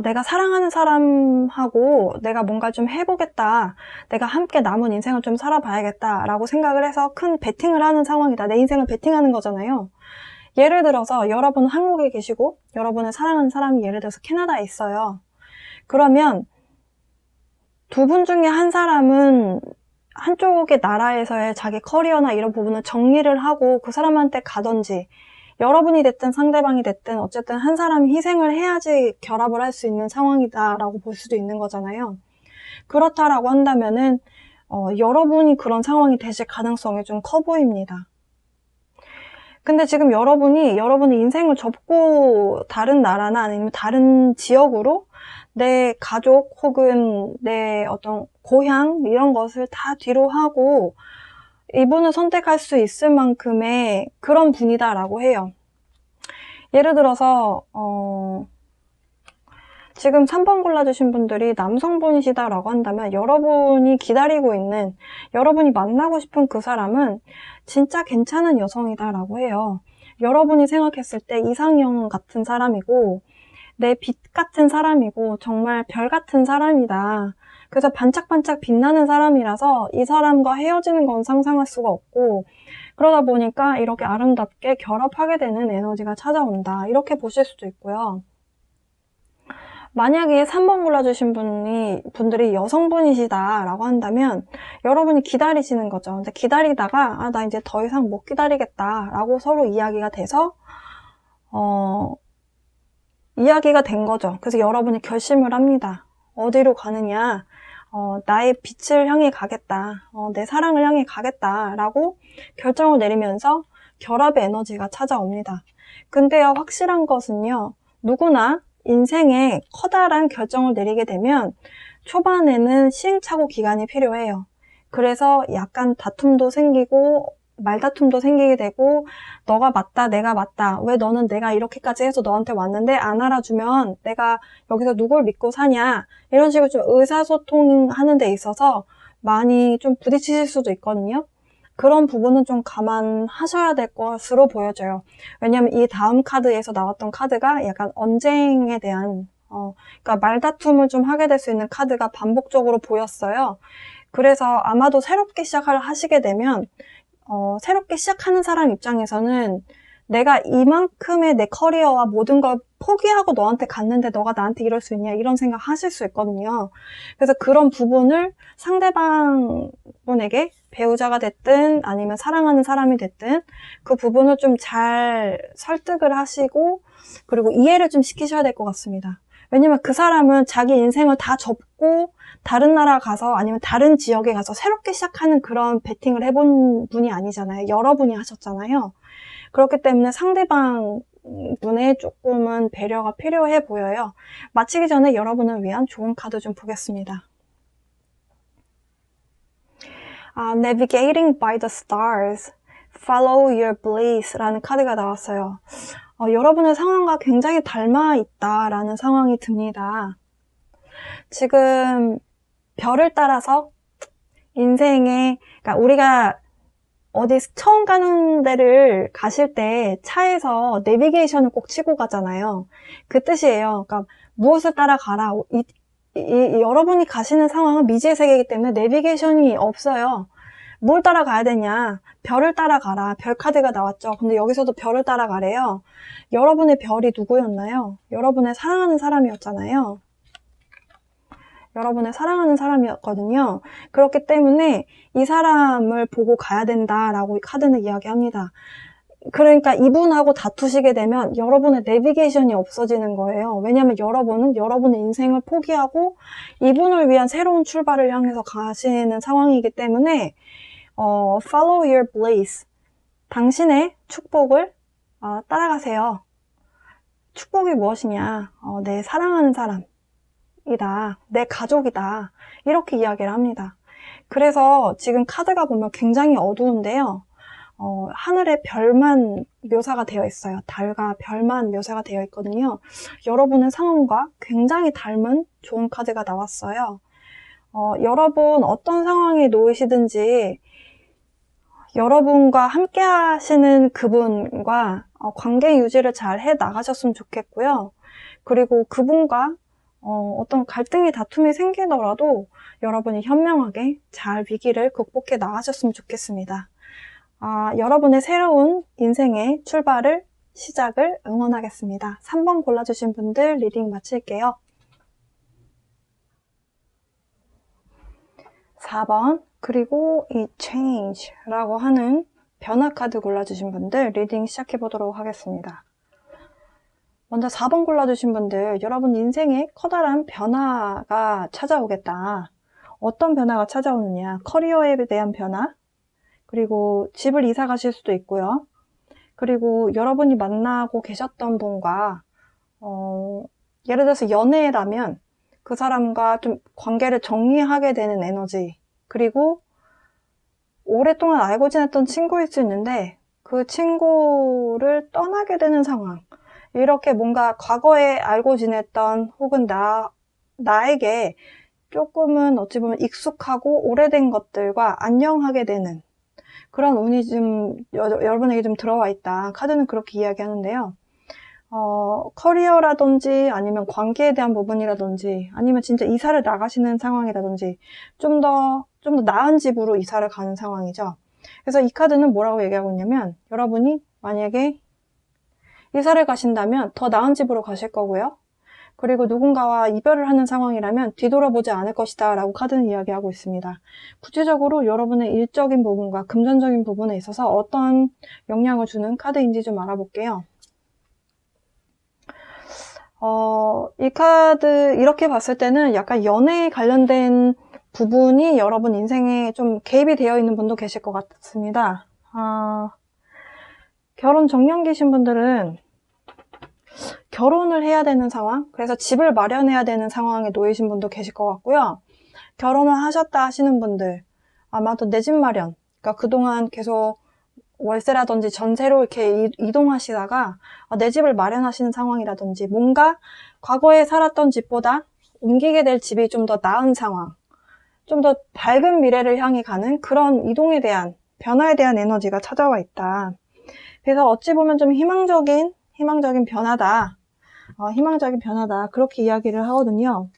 내가 사랑하는 사람하고 내가 뭔가 좀 해보겠다. 내가 함께 남은 인생을 좀 살아봐야겠다 라고 생각을 해서 큰 베팅을 하는 상황이다. 내 인생을 베팅하는 거잖아요. 예를 들어서 여러분은 한국에 계시고 여러분의 사랑하는 사람이 예를 들어서 캐나다에 있어요. 그러면 두 분 중에 한 사람은 한쪽의 나라에서의 자기 커리어나 이런 부분을 정리를 하고 그 사람한테 가든지 여러분이 됐든 상대방이 됐든 어쨌든 한 사람이 희생을 해야지 결합을 할 수 있는 상황이다라고 볼 수도 있는 거잖아요. 그렇다라고 한다면은 여러분이 그런 상황이 되실 가능성이 좀 커 보입니다. 근데 지금 여러분의 인생을 접고 다른 나라나 아니면 다른 지역으로 내 가족 혹은 내 어떤 고향 이런 것을 다 뒤로 하고 이분을 선택할 수 있을 만큼의 그런 분이다라고 해요. 예를 들어서 지금 3번 골라주신 분들이 남성분이시다라고 한다면 여러분이 기다리고 있는 여러분이 만나고 싶은 그 사람은 진짜 괜찮은 여성이다라고 해요. 여러분이 생각했을 때 이상형 같은 사람이고 내 빛 같은 사람이고 정말 별 같은 사람이다. 그래서 반짝반짝 빛나는 사람이라서 이 사람과 헤어지는 건 상상할 수가 없고, 그러다 보니까 이렇게 아름답게 결합하게 되는 에너지가 찾아온다. 이렇게 보실 수도 있고요. 만약에 3번 골라주신 분들이 여성분이시다라고 한다면 여러분이 기다리시는 거죠. 근데 기다리다가 나 이제 더 이상 못 기다리겠다라고 서로 이야기가 돼서 이야기가 된 거죠. 그래서 여러분이 결심을 합니다. 어디로 가느냐? 나의 빛을 향해 가겠다. 내 사랑을 향해 가겠다라고 결정을 내리면서 결합의 에너지가 찾아옵니다. 근데요, 확실한 것은요, 누구나 인생에 커다란 결정을 내리게 되면 초반에는 시행착오 기간이 필요해요. 그래서 약간 다툼도 생기고 말다툼도 생기게 되고, 너가 맞다, 내가 맞다. 왜 너는 내가 이렇게까지 해서 너한테 왔는데 안 알아주면 내가 여기서 누굴 믿고 사냐. 이런 식으로 좀 의사소통하는 데 있어서 많이 좀 부딪히실 수도 있거든요. 그런 부분은 좀 감안하셔야 될 것으로 보여져요. 왜냐면 이 다음 카드에서 나왔던 카드가 약간 언쟁에 대한, 그러니까 말다툼을 좀 하게 될 수 있는 카드가 반복적으로 보였어요. 그래서 아마도 새롭게 시작을 하시게 되면 새롭게 시작하는 사람 입장에서는 내가 이만큼의 내 커리어와 모든 걸 포기하고 너한테 갔는데 너가 나한테 이럴 수 있냐 이런 생각 하실 수 있거든요. 그래서 그런 부분을 상대방 분에게 배우자가 됐든 아니면 사랑하는 사람이 됐든 그 부분을 좀 잘 설득을 하시고 그리고 이해를 좀 시키셔야 될 것 같습니다. 왜냐면 그 사람은 자기 인생을 다 접고 다른 나라 가서 아니면 다른 지역에 가서 새롭게 시작하는 그런 베팅을 해본 분이 아니잖아요. 여러분이 하셨잖아요. 그렇기 때문에 상대방 분의 조금은 배려가 필요해 보여요. 마치기 전에 여러분을 위한 좋은 카드 좀 보겠습니다. Navigating by the stars, follow your bliss 라는 카드가 나왔어요. 여러분의 상황과 굉장히 닮아 있다라는 상황이 듭니다. 지금 별을 따라서 인생에, 그러니까 우리가 어디 처음 가는 데를 가실 때 차에서 내비게이션을 꼭 치고 가잖아요. 그 뜻이에요. 그러니까 무엇을 따라가라. 여러분이 가시는 상황은 미지의 세계이기 때문에 내비게이션이 없어요. 뭘 따라가야 되냐? 별을 따라가라. 별 카드가 나왔죠. 근데 여기서도 별을 따라가래요. 여러분의 별이 누구였나요? 여러분의 사랑하는 사람이었잖아요. 여러분의 사랑하는 사람이었거든요. 그렇기 때문에 이 사람을 보고 가야 된다라고 이 카드는 이야기합니다. 그러니까 이분하고 다투시게 되면 여러분의 내비게이션이 없어지는 거예요. 왜냐하면 여러분은 여러분의 인생을 포기하고 이분을 위한 새로운 출발을 향해서 가시는 상황이기 때문에 follow your bliss. 당신의 축복을 따라가세요. 축복이 무엇이냐? 내 사랑하는 사람이다. 내 가족이다. 이렇게 이야기를 합니다. 그래서 지금 카드가 보면 굉장히 어두운데요. 하늘에 별만 묘사가 되어 있어요. 달과 별만 묘사가 되어 있거든요. 여러분의 상황과 굉장히 닮은 좋은 카드가 나왔어요. 여러분 어떤 상황에 놓이시든지 여러분과 함께 하시는 그분과 관계 유지를 잘 해 나가셨으면 좋겠고요. 그리고 그분과 어떤 갈등이 다툼이 생기더라도 여러분이 현명하게 잘 위기를 극복해 나가셨으면 좋겠습니다. 여러분의 새로운 인생의 출발을, 시작을 응원하겠습니다. 3번 골라주신 분들 리딩 마칠게요. 4번, 그리고 이 change라고 하는 변화 카드 골라주신 분들 리딩 시작해 보도록 하겠습니다. 먼저 4번 골라주신 분들, 여러분 인생에 커다란 변화가 찾아오겠다. 어떤 변화가 찾아오느냐? 커리어에 대한 변화, 그리고 집을 이사 가실 수도 있고요. 그리고 여러분이 만나고 계셨던 분과 예를 들어서 연애라면 그 사람과 좀 관계를 정리하게 되는 에너지, 그리고 오랫동안 알고 지냈던 친구일 수 있는데 그 친구를 떠나게 되는 상황, 이렇게 뭔가 과거에 알고 지냈던 혹은 나에게 조금은 어찌 보면 익숙하고 오래된 것들과 안녕하게 되는 그런 운이 좀 여러분에게 좀 들어와 있다. 카드는 그렇게 이야기하는데요. 커리어라든지 아니면 관계에 대한 부분이라든지 아니면 진짜 이사를 나가시는 상황이라든지 좀 더 나은 집으로 이사를 가는 상황이죠. 그래서 이 카드는 뭐라고 얘기하고 있냐면 여러분이 만약에 이사를 가신다면 더 나은 집으로 가실 거고요. 그리고 누군가와 이별을 하는 상황이라면 뒤돌아보지 않을 것이다 라고 카드는 이야기하고 있습니다. 구체적으로 여러분의 일적인 부분과 금전적인 부분에 있어서 어떤 영향을 주는 카드인지 좀 알아볼게요. 이 카드 이렇게 봤을 때는 약간 연애에 관련된 부분이 여러분 인생에 좀 개입이 되어 있는 분도 계실 것 같습니다. 결혼 정년기신 분들은 결혼을 해야 되는 상황, 그래서 집을 마련해야 되는 상황에 놓이신 분도 계실 것 같고요. 결혼을 하셨다 하시는 분들, 아마도 내 집 마련, 그러니까 그동안 계속 월세라든지 전세로 이렇게 이동하시다가 내 집을 마련하시는 상황이라든지 뭔가 과거에 살았던 집보다 옮기게 될 집이 좀 더 나은 상황, 좀 더 밝은 미래를 향해 가는 그런 이동에 대한 변화에 대한 에너지가 찾아와 있다. 그래서 어찌 보면 좀 희망적인 변화다. 희망적인 변화다. 그렇게 이야기를 하거든요.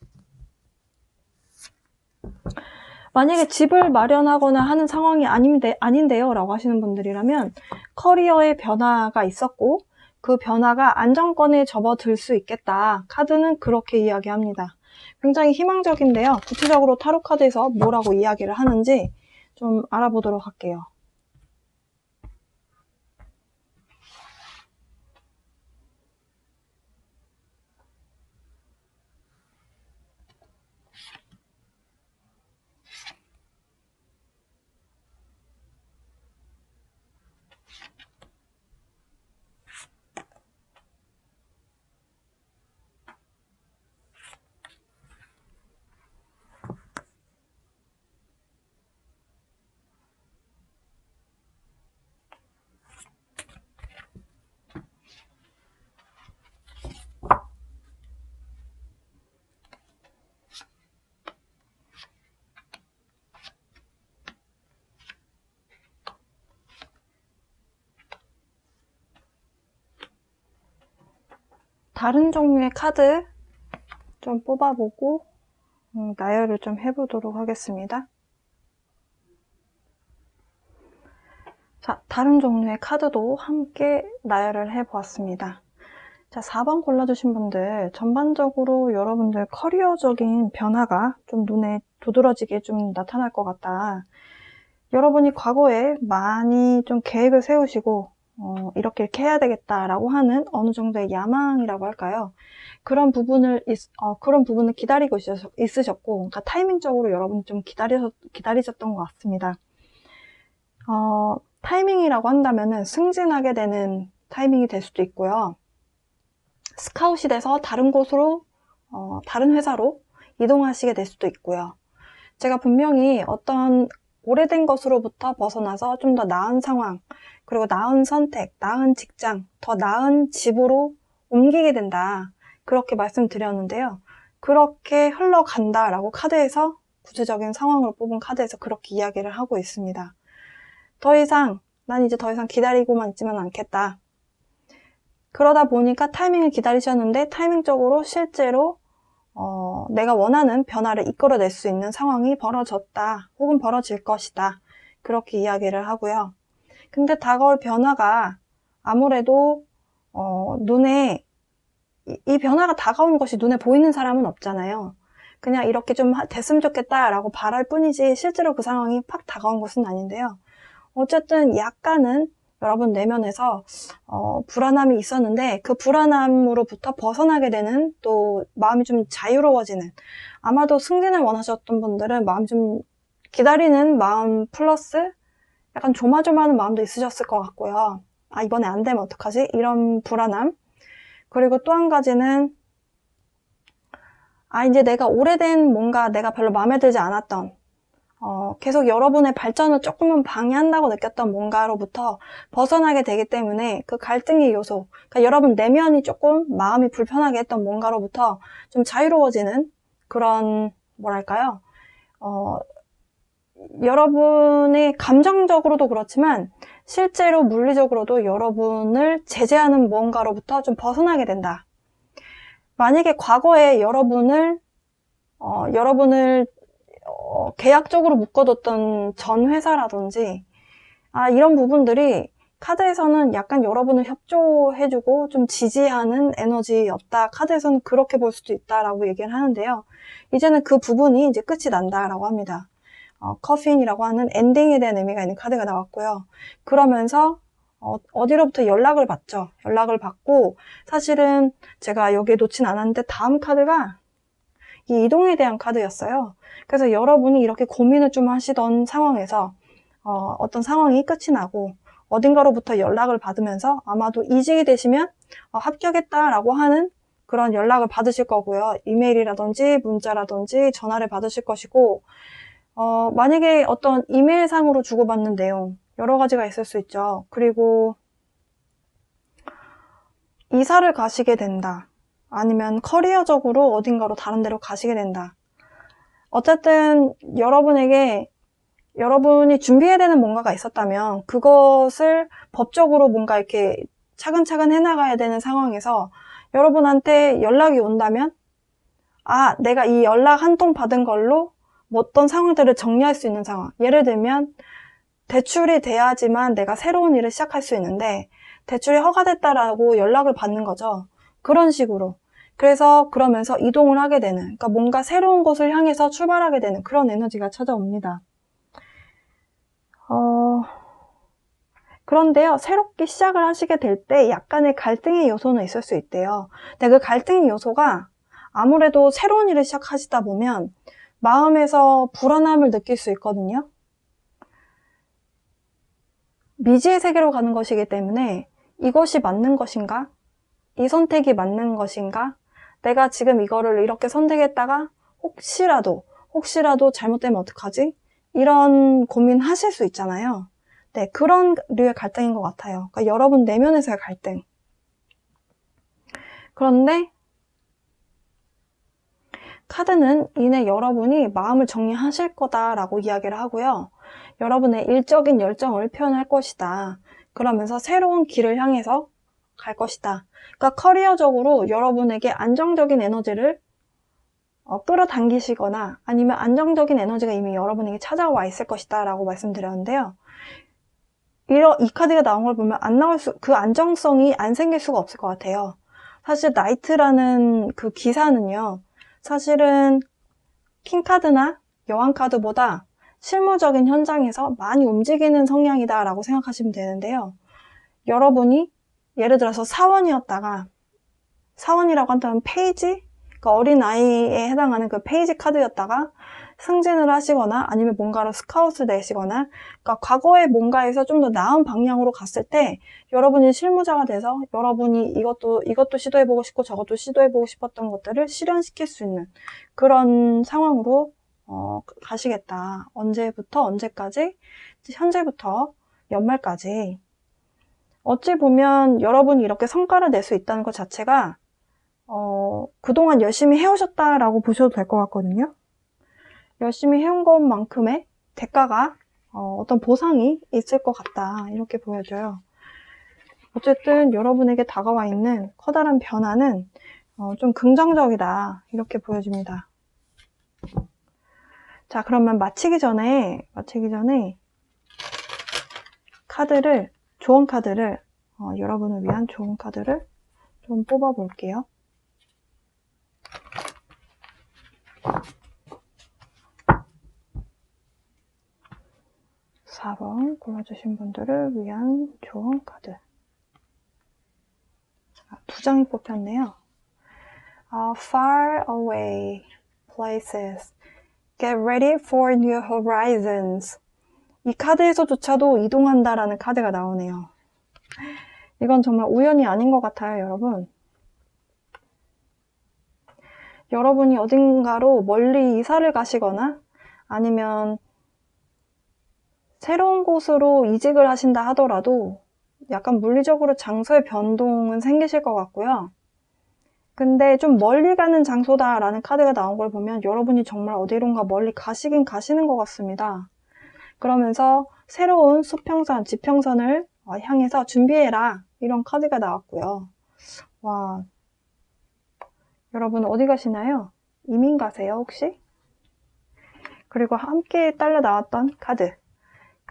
만약에 집을 마련하거나 하는 상황이 아닌데요 라고 하시는 분들이라면 커리어의 변화가 있었고 그 변화가 안정권에 접어들 수 있겠다. 카드는 그렇게 이야기합니다. 굉장히 희망적인데요. 구체적으로 타로 카드에서 뭐라고 이야기를 하는지 좀 알아보도록 할게요. 다른 종류의 카드 좀 뽑아보고 나열을 좀 해보도록 하겠습니다. 자, 다른 종류의 카드도 함께 나열을 해보았습니다. 자, 4번 골라주신 분들 전반적으로 여러분들 커리어적인 변화가 좀 눈에 두드러지게 좀 나타날 것 같다. 여러분이 과거에 많이 좀 계획을 세우시고 이렇게 해야 되겠다라고 하는 어느 정도의 야망이라고 할까요? 그런 부분을 기다리고 있으셨고, 그러니까 타이밍적으로 여러분이 좀 기다리셨던 것 같습니다. 타이밍이라고 한다면은 승진하게 되는 타이밍이 될 수도 있고요. 스카웃이 돼서 다른 곳으로, 다른 회사로 이동하시게 될 수도 있고요. 제가 분명히 어떤 오래된 것으로부터 벗어나서 좀 더 나은 상황, 그리고 나은 선택, 나은 직장, 더 나은 집으로 옮기게 된다. 그렇게 말씀드렸는데요. 그렇게 흘러간다라고 카드에서 구체적인 상황으로 뽑은 카드에서 그렇게 이야기를 하고 있습니다. 난 이제 더 이상 기다리고만 있지만 않겠다. 그러다 보니까 타이밍을 기다리셨는데 타이밍적으로 실제로 내가 원하는 변화를 이끌어낼 수 있는 상황이 벌어졌다. 혹은 벌어질 것이다. 그렇게 이야기를 하고요. 근데 다가올 변화가 아무래도 이 변화가 다가오는 것이 눈에 보이는 사람은 없잖아요. 그냥 이렇게 좀 됐으면 좋겠다라고 바랄 뿐이지 실제로 그 상황이 팍 다가온 것은 아닌데요. 어쨌든 약간은 여러분 내면에서 불안함이 있었는데 그 불안함으로부터 벗어나게 되는 또 마음이 좀 자유로워지는, 아마도 승진을 원하셨던 분들은 마음 좀 기다리는 마음 플러스 약간 조마조마하는 마음도 있으셨을 것 같고요. 이번에 안 되면 어떡하지? 이런 불안함. 그리고 또 한 가지는 이제 내가 오래된 뭔가 내가 별로 마음에 들지 않았던 계속 여러분의 발전을 조금은 방해한다고 느꼈던 뭔가로부터 벗어나게 되기 때문에 그 갈등의 요소, 그러니까 여러분 내면이 조금 마음이 불편하게 했던 뭔가로부터 좀 자유로워지는 그런, 뭐랄까요? 여러분이 감정적으로도 그렇지만 실제로 물리적으로도 여러분을 제재하는 무언가로부터 좀 벗어나게 된다. 만약에 과거에 여러분을 계약적으로 묶어뒀던 전 회사라든지 이런 부분들이 카드에서는 약간 여러분을 협조해주고 좀 지지하는 에너지였다. 카드에서는 그렇게 볼 수도 있다라고 얘기를 하는데요. 이제는 그 부분이 이제 끝이 난다라고 합니다. 커핀이라고 하는 엔딩에 대한 의미가 있는 카드가 나왔고요. 그러면서 어디로부터 연락을 받죠. 연락을 받고 사실은 제가 여기에 놓진 않았는데 다음 카드가 이 이동에 대한 카드였어요. 그래서 여러분이 이렇게 고민을 좀 하시던 상황에서 어떤 상황이 끝이 나고 어딘가로부터 연락을 받으면서 아마도 이직이 되시면 합격했다라고 하는 그런 연락을 받으실 거고요. 이메일이라든지 문자라든지 전화를 받으실 것이고 만약에 어떤 이메일상으로 주고받는 내용 여러 가지가 있을 수 있죠. 그리고 이사를 가시게 된다. 아니면 커리어적으로 어딘가로 다른 데로 가시게 된다. 어쨌든 여러분이 준비해야 되는 뭔가가 있었다면 그것을 법적으로 뭔가 이렇게 차근차근 해나가야 되는 상황에서 여러분한테 연락이 온다면 내가 이 연락 한 통 받은 걸로 어떤 상황들을 정리할 수 있는 상황. 예를 들면 대출이 돼야지만 내가 새로운 일을 시작할 수 있는데 대출이 허가됐다라고 연락을 받는 거죠. 그런 식으로. 그래서 그러면서 이동을 하게 되는, 그러니까 뭔가 새로운 곳을 향해서 출발하게 되는 그런 에너지가 찾아옵니다. 그런데요, 새롭게 시작을 하시게 될 때 약간의 갈등의 요소는 있을 수 있대요. 근데 그 갈등의 요소가 아무래도 새로운 일을 시작하시다 보면 마음에서 불안함을 느낄 수 있거든요. 미지의 세계로 가는 것이기 때문에 이것이 맞는 것인가? 이 선택이 맞는 것인가? 내가 지금 이거를 이렇게 선택했다가 혹시라도 잘못되면 어떡하지? 이런 고민 하실 수 있잖아요. 네, 그런 류의 갈등인 것 같아요. 그러니까 여러분 내면에서의 갈등. 그런데 카드는 이내 여러분이 마음을 정리하실 거다라고 이야기를 하고요. 여러분의 일적인 열정을 표현할 것이다. 그러면서 새로운 길을 향해서 갈 것이다. 그러니까 커리어적으로 여러분에게 안정적인 에너지를 끌어당기시거나 아니면 안정적인 에너지가 이미 여러분에게 찾아와 있을 것이다 라고 말씀드렸는데요. 이 카드가 나온 걸 보면 그 안정성이 안 생길 수가 없을 것 같아요. 사실 나이트라는 그 기사는요. 사실은 킹카드나 여왕카드보다 실무적인 현장에서 많이 움직이는 성향이다 라고 생각하시면 되는데요. 여러분이 예를 들어서 사원이라고 한다면 페이지? 그러니까 어린아이에 해당하는 그 페이지 카드였다가 승진을 하시거나 아니면 뭔가로 스카웃을 내시거나 그러니까 과거의 뭔가에서 좀 더 나은 방향으로 갔을 때 여러분이 실무자가 돼서 여러분이 이것도 시도해보고 싶고 저것도 시도해보고 싶었던 것들을 실현시킬 수 있는 그런 상황으로 가시겠다. 언제부터 언제까지? 현재부터 연말까지. 어찌 보면 여러분이 이렇게 성과를 낼 수 있다는 것 자체가 그동안 열심히 해오셨다라고 보셔도 될 것 같거든요. 열심히 해온 것만큼의 대가가 어떤 보상이 있을 것 같다 이렇게 보여져요. 어쨌든 여러분에게 다가와 있는 커다란 변화는 좀 긍정적이다 이렇게 보여집니다. 자, 그러면 마치기 전에 좋은 카드를 여러분을 위한 좋은 카드를 좀 뽑아 볼게요. (4번) 골라주신 분들을 위한 좋은 카드. 2장이 뽑혔네요. Far away places. Get ready for new horizons. 이 카드에서조차도 이동한다라는 카드가 나오네요. 이건 정말 우연이 아닌 것 같아요, 여러분. 여러분이 어딘가로 멀리 이사를 가시거나 아니면 새로운 곳으로 이직을 하신다 하더라도 약간 물리적으로 장소의 변동은 생기실 것 같고요. 근데 좀 멀리 가는 장소다라는 카드가 나온 걸 보면 여러분이 정말 어디론가 멀리 가시는 것 같습니다. 그러면서 새로운 수평선, 지평선을 향해서 준비해라. 이런 카드가 나왔고요. 와, 여러분 어디 가시나요? 이민 가세요, 혹시? 그리고 함께 딸려 나왔던 카드.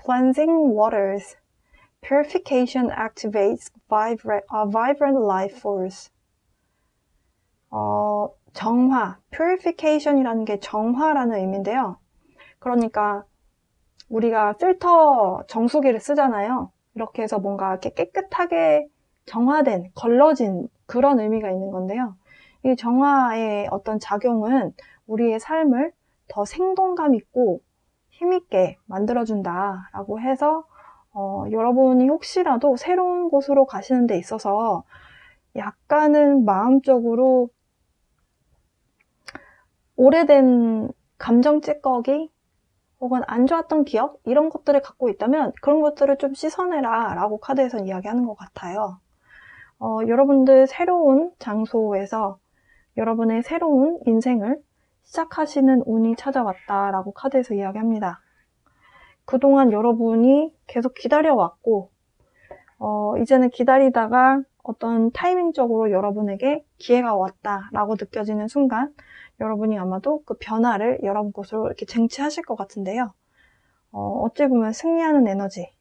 Cleansing Waters. Purification activates vibrant life force. 정화, purification이라는 게 정화라는 의미인데요. 그러니까 우리가 필터 정수기를 쓰잖아요. 이렇게 해서 뭔가 이렇게 깨끗하게 정화된, 걸러진 그런 의미가 있는 건데요. 이 정화의 어떤 작용은 우리의 삶을 더 생동감 있고 힘있게 만들어준다라고 해서 여러분이 혹시라도 새로운 곳으로 가시는 데 있어서 약간은 마음적으로 오래된 감정 찌꺼기 혹은 안 좋았던 기억 이런 것들을 갖고 있다면 그런 것들을 좀 씻어내라 라고 카드에서는 이야기하는 것 같아요. 여러분들 새로운 장소에서 여러분의 새로운 인생을 시작하시는 운이 찾아왔다 라고 카드에서 이야기합니다. 그동안 여러분이 계속 기다려왔고 이제는 기다리다가 어떤 타이밍적으로 여러분에게 기회가 왔다라고 느껴지는 순간 여러분이 아마도 그 변화를 여러분 것으로 이렇게 쟁취하실 것 같은데요. 어찌 보면 승리하는 에너지,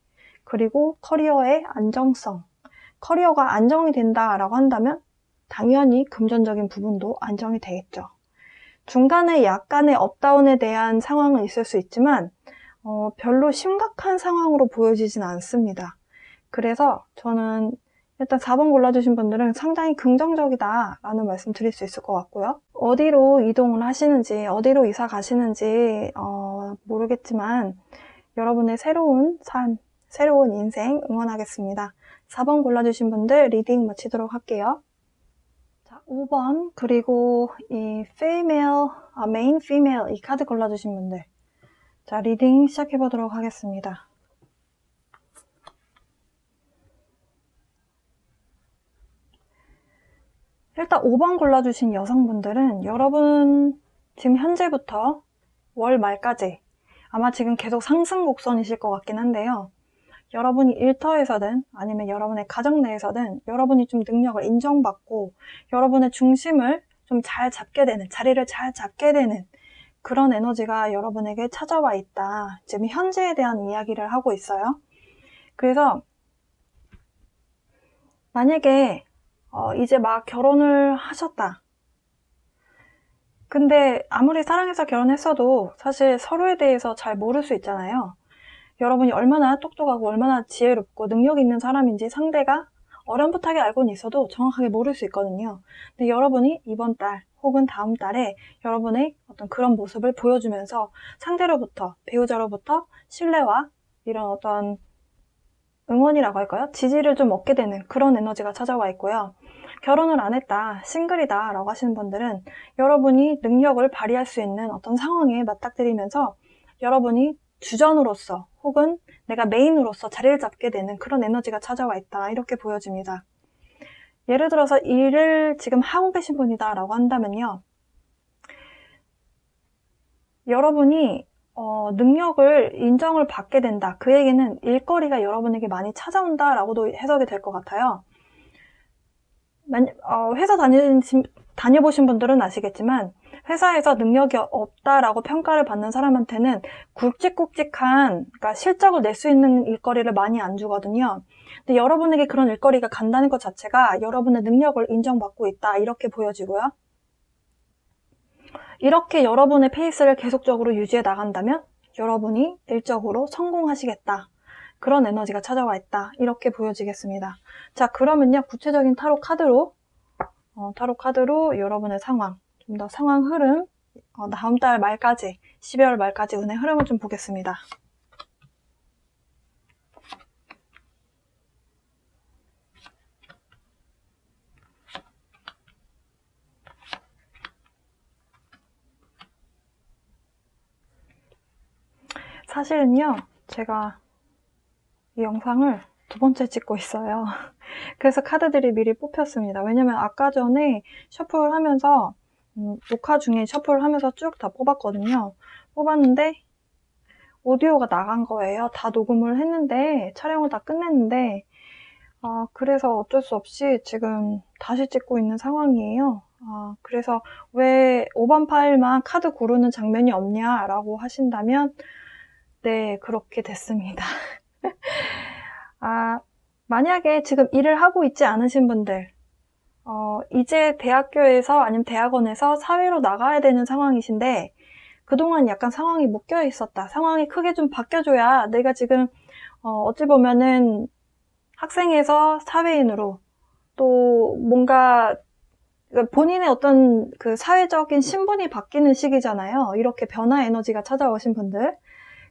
그리고 커리어의 안정성, 커리어가 안정이 된다라고 한다면 당연히 금전적인 부분도 안정이 되겠죠. 중간에 약간의 업다운에 대한 상황은 있을 수 있지만 별로 심각한 상황으로 보여지진 않습니다. 그래서 저는 일단 4번 골라주신 분들은 상당히 긍정적이다 라는 말씀 드릴 수 있을 것 같고요. 어디로 이동을 하시는지 어디로 이사 가시는지 모르겠지만 여러분의 새로운 삶, 새로운 인생 응원하겠습니다. 4번 골라주신 분들 리딩 마치도록 할게요. 자, 5번 그리고 이 female, main female 이 카드 골라주신 분들 자, 리딩 시작해보도록 하겠습니다. 일단 5번 골라주신 여성분들은 여러분 지금 현재부터 월 말까지 아마 지금 계속 상승 곡선이실 것 같긴 한데요. 여러분이 일터에서든 아니면 여러분의 가정 내에서든 여러분이 좀 능력을 인정받고 여러분의 중심을 좀 잘 잡게 되는, 자리를 잘 잡게 되는 그런 에너지가 여러분에게 찾아와 있다. 지금 현재에 대한 이야기를 하고 있어요. 그래서 만약에 이제 막 결혼을 하셨다. 근데 아무리 사랑해서 결혼했어도 사실 서로에 대해서 잘 모를 수 있잖아요. 여러분이 얼마나 똑똑하고 얼마나 지혜롭고 능력 있는 사람인지 상대가 어렴풋하게 알고는 있어도 정확하게 모를 수 있거든요. 근데 여러분이 이번 달 혹은 다음 달에 여러분의 어떤 그런 모습을 보여주면서 상대로부터, 배우자로부터 신뢰와 이런 어떤 응원이라고 할까요? 지지를 좀 얻게 되는 그런 에너지가 찾아와 있고요. 결혼을 안 했다, 싱글이다 라고 하시는 분들은 여러분이 능력을 발휘할 수 있는 어떤 상황에 맞닥뜨리면서 여러분이 주전으로서 혹은 내가 메인으로서 자리를 잡게 되는 그런 에너지가 찾아와 있다 이렇게 보여집니다. 예를 들어서 일을 지금 하고 계신 분이다 라고 한다면요. 여러분이 능력을 인정을 받게 된다. 그 얘기는 일거리가 여러분에게 많이 찾아온다 라고도 해석이 될 것 같아요. 회사 다녀보신 분들은 아시겠지만 회사에서 능력이 없다라고 평가를 받는 사람한테는 굵직굵직한 그러니까 실적을 낼 수 있는 일거리를 많이 안 주거든요. 근데 여러분에게 그런 일거리가 간다는 것 자체가 여러분의 능력을 인정받고 있다 이렇게 보여지고요. 이렇게 여러분의 페이스를 계속적으로 유지해 나간다면 여러분이 일적으로 성공하시겠다. 그런 에너지가 찾아와 있다. 이렇게 보여지겠습니다. 자, 그러면요. 구체적인 타로 카드로 여러분의 상황, 좀 더 상황 흐름, 다음 달 말까지, 12월 말까지 운의 흐름을 좀 보겠습니다. 사실은요, 제가 이 영상을 두 번째 찍고 있어요. 그래서 카드들이 미리 뽑혔습니다. 왜냐면 아까 전에 셔플을 하면서 녹화 중에 셔플을 하면서 쭉 다 뽑았거든요. 뽑았는데 오디오가 나간 거예요. 다 녹음을 했는데, 촬영을 다 끝냈는데, 그래서 어쩔 수 없이 지금 다시 찍고 있는 상황이에요. 그래서 왜 5번 파일만 카드 고르는 장면이 없냐라고 하신다면, 네, 그렇게 됐습니다. 만약에 지금 일을 하고 있지 않으신 분들, 이제 대학교에서 아니면 대학원에서 사회로 나가야 되는 상황이신데, 그동안 약간 상황이 묶여 있었다. 상황이 크게 좀 바뀌어줘야 내가 지금, 어찌 보면은 학생에서 사회인으로 또 뭔가 본인의 어떤 그 사회적인 신분이 바뀌는 시기잖아요. 이렇게 변화 에너지가 찾아오신 분들.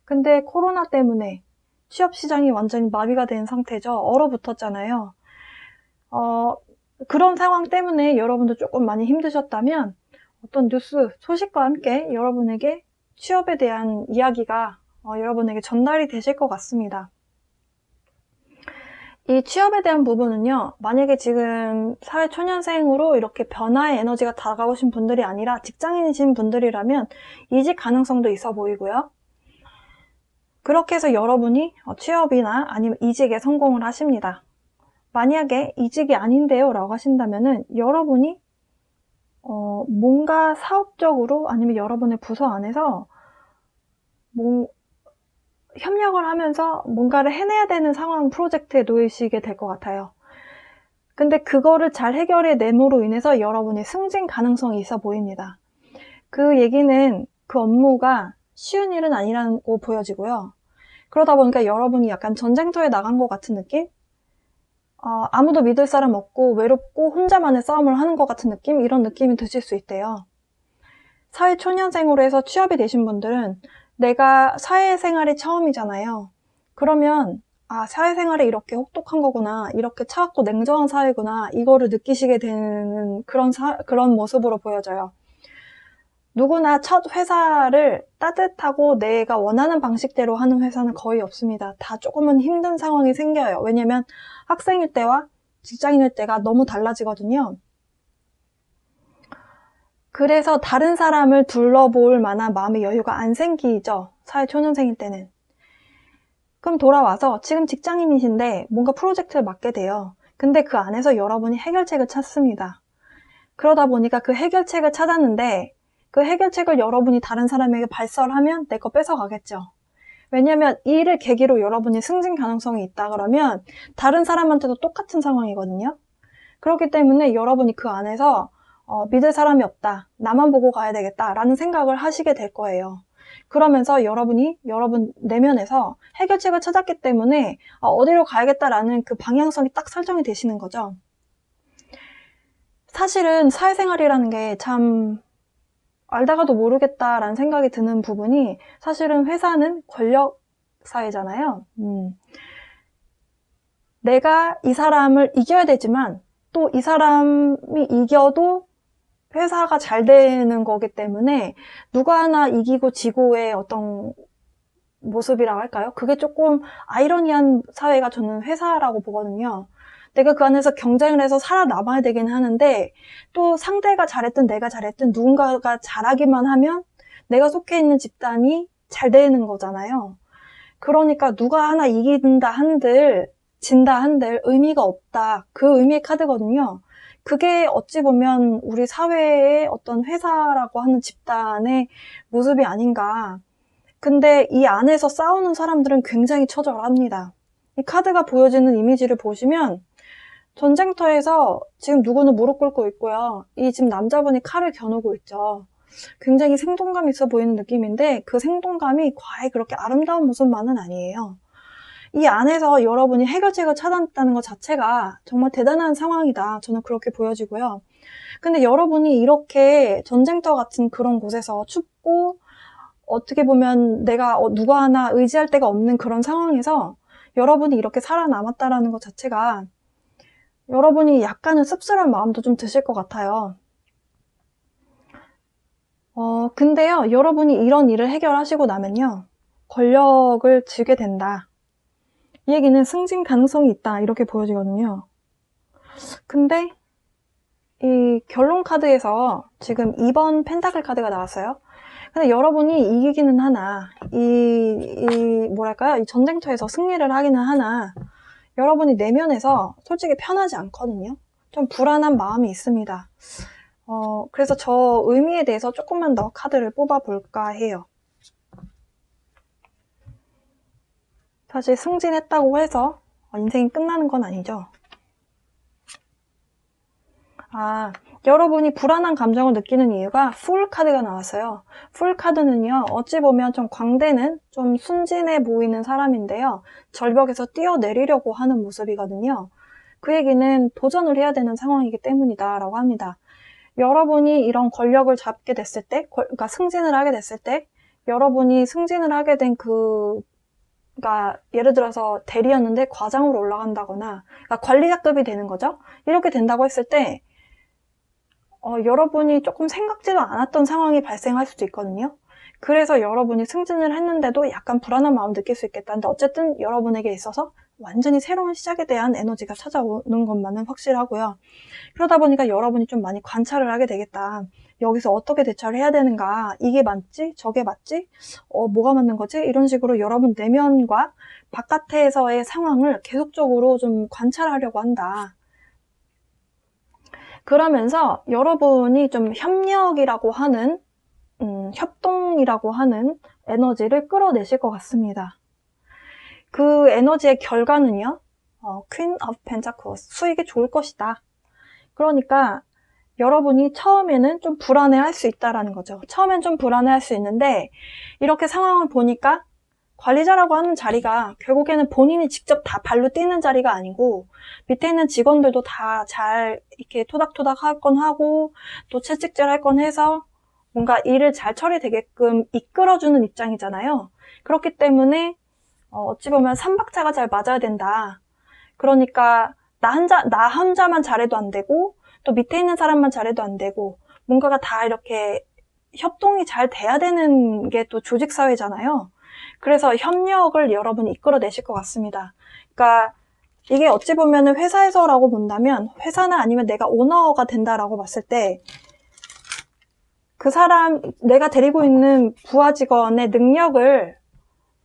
근데 코로나 때문에 취업 시장이 완전히 마비가 된 상태죠. 얼어붙었잖아요. 그런 상황 때문에 여러분도 조금 많이 힘드셨다면 어떤 뉴스, 소식과 함께 여러분에게 취업에 대한 이야기가 여러분에게 전달이 되실 것 같습니다. 이 취업에 대한 부분은요, 만약에 지금 사회초년생으로 이렇게 변화의 에너지가 다가오신 분들이 아니라 직장인이신 분들이라면 이직 가능성도 있어 보이고요. 그렇게 해서 여러분이 취업이나 아니면 이직에 성공을 하십니다. 만약에 이직이 아닌데요 라고 하신다면은 여러분이 뭔가 사업적으로 아니면 여러분의 부서 안에서 협력을 하면서 뭔가를 해내야 되는 상황 프로젝트에 놓이시게 될 것 같아요. 근데 그거를 잘 해결해냄으로 인해서 여러분의 승진 가능성이 있어 보입니다. 그 얘기는 그 업무가 쉬운 일은 아니라고 보여지고요. 그러다 보니까 여러분이 약간 전쟁터에 나간 것 같은 느낌? 아무도 믿을 사람 없고 외롭고 혼자만의 싸움을 하는 것 같은 느낌? 이런 느낌이 드실 수 있대요. 사회초년생으로 해서 취업이 되신 분들은 내가 사회생활이 처음이잖아요. 그러면 사회생활이 이렇게 혹독한 거구나, 이렇게 차갑고 냉정한 사회구나, 이거를 느끼시게 되는 그런 모습으로 보여져요. 누구나 첫 회사를 따뜻하고 내가 원하는 방식대로 하는 회사는 거의 없습니다. 다 조금은 힘든 상황이 생겨요. 왜냐면 학생일 때와 직장인일 때가 너무 달라지거든요. 그래서 다른 사람을 둘러볼 만한 마음의 여유가 안 생기죠. 사회초년생일 때는. 그럼 돌아와서 지금 직장인이신데 뭔가 프로젝트를 맡게 돼요. 근데 그 안에서 여러분이 해결책을 찾습니다. 그러다 보니까 그 해결책을 찾았는데 그 해결책을 여러분이 다른 사람에게 발설을 하면 내 거 뺏어가겠죠. 왜냐면 이 일을 계기로 여러분이 승진 가능성이 있다 그러면 다른 사람한테도 똑같은 상황이거든요. 그렇기 때문에 여러분이 그 안에서 믿을 사람이 없다, 나만 보고 가야 되겠다 라는 생각을 하시게 될 거예요. 그러면서 여러분 내면에서 해결책을 찾았기 때문에 어디로 가야겠다라는 그 방향성이 딱 설정이 되시는 거죠. 사실은 사회생활이라는 게 참 알다가도 모르겠다라는 생각이 드는 부분이, 사실은 회사는 권력 사회잖아요. 내가 이 사람을 이겨야 되지만 또 이 사람이 이겨도 회사가 잘 되는 거기 때문에 누가 하나 이기고 지고의 어떤 모습이라고 할까요? 그게 조금 아이러니한 사회가 저는 회사라고 보거든요. 내가 그 안에서 경쟁을 해서 살아남아야 되긴 하는데 또 상대가 잘했든 내가 잘했든 누군가가 잘하기만 하면 내가 속해 있는 집단이 잘 되는 거잖아요. 그러니까 누가 하나 이긴다 한들 진다 한들 의미가 없다. 그 의미의 카드거든요. 그게 어찌 보면 우리 사회의 어떤 회사라고 하는 집단의 모습이 아닌가. 근데 이 안에서 싸우는 사람들은 굉장히 처절합니다. 이 카드가 보여지는 이미지를 보시면 전쟁터에서 지금 누구는 무릎 꿇고 있고요. 이 지금 남자분이 칼을 겨누고 있죠. 굉장히 생동감 있어 보이는 느낌인데 그 생동감이 과히 그렇게 아름다운 모습만은 아니에요. 이 안에서 여러분이 해결책을 찾았다는 것 자체가 정말 대단한 상황이다. 저는 그렇게 보여지고요. 근데 여러분이 이렇게 전쟁터 같은 그런 곳에서 춥고 어떻게 보면 내가 누가 하나 의지할 데가 없는 그런 상황에서 여러분이 이렇게 살아남았다라는 것 자체가 여러분이 약간은 씁쓸한 마음도 좀 드실 것 같아요. 근데요, 여러분이 이런 일을 해결하시고 나면요, 권력을 쥐게 된다. 이 얘기는 승진 가능성이 있다, 이렇게 보여지거든요. 근데 이 결론 카드에서 지금 2번 펜타클 카드가 나왔어요. 근데 여러분이 이기기는 하나, 뭐랄까요? 이 전쟁터에서 승리를 하기는 하나, 여러분이 내면에서 솔직히 편하지 않거든요. 좀 불안한 마음이 있습니다. 그래서 저 의미에 대해서 조금만 더 카드를 뽑아볼까 해요. 사실 승진했다고 해서 인생이 끝나는 건 아니죠. 여러분이 불안한 감정을 느끼는 이유가 풀 카드가 나왔어요. 풀 카드는요, 어찌 보면 좀 광대는 좀 순진해 보이는 사람인데요. 절벽에서 뛰어내리려고 하는 모습이거든요. 그 얘기는 도전을 해야 되는 상황이기 때문이다 라고 합니다. 여러분이 이런 권력을 잡게 됐을 때, 그러니까 승진을 하게 됐을 때, 여러분이 승진을 하게 된 그러니까 예를 들어서 대리였는데 과장으로 올라간다거나, 그러니까 관리자급이 되는 거죠. 이렇게 된다고 했을 때 여러분이 조금 생각지도 않았던 상황이 발생할 수도 있거든요. 그래서 여러분이 승진을 했는데도 약간 불안한 마음 느낄 수 있겠다는데 어쨌든 여러분에게 있어서 완전히 새로운 시작에 대한 에너지가 찾아오는 것만은 확실하고요. 그러다 보니까 여러분이 좀 많이 관찰을 하게 되겠다. 여기서 어떻게 대처를 해야 되는가? 이게 맞지? 저게 맞지? 뭐가 맞는 거지? 이런 식으로 여러분 내면과 바깥에서의 상황을 계속적으로 좀 관찰하려고 한다. 그러면서 여러분이 좀 협력이라고 하는, 협동이라고 하는 에너지를 끌어내실 것 같습니다. 그 에너지의 결과는요, Queen of Pentacles, 수익이 좋을 것이다. 그러니까 여러분이 처음에는 좀 불안해할 수 있다라는 거죠. 처음엔 좀 불안해할 수 있는데 이렇게 상황을 보니까 관리자라고 하는 자리가 결국에는 본인이 직접 다 발로 뛰는 자리가 아니고 밑에 있는 직원들도 다 잘 이렇게 토닥토닥 할 건 하고 또 채찍질 할 건 해서 뭔가 일을 잘 처리되게끔 이끌어주는 입장이잖아요. 그렇기 때문에 어찌 보면 삼박자가 잘 맞아야 된다. 그러니까 나 혼자만 잘해도 안 되고 또 밑에 있는 사람만 잘해도 안 되고 뭔가가 다 이렇게 협동이 잘 돼야 되는 게 또 조직사회잖아요. 그래서 협력을 여러분이 이끌어내실 것 같습니다. 그러니까 이게 어찌 보면 회사에서라고 본다면 회사나 아니면 내가 오너가 된다라고 봤을 때 그 사람, 내가 데리고 있는 부하 직원의 능력을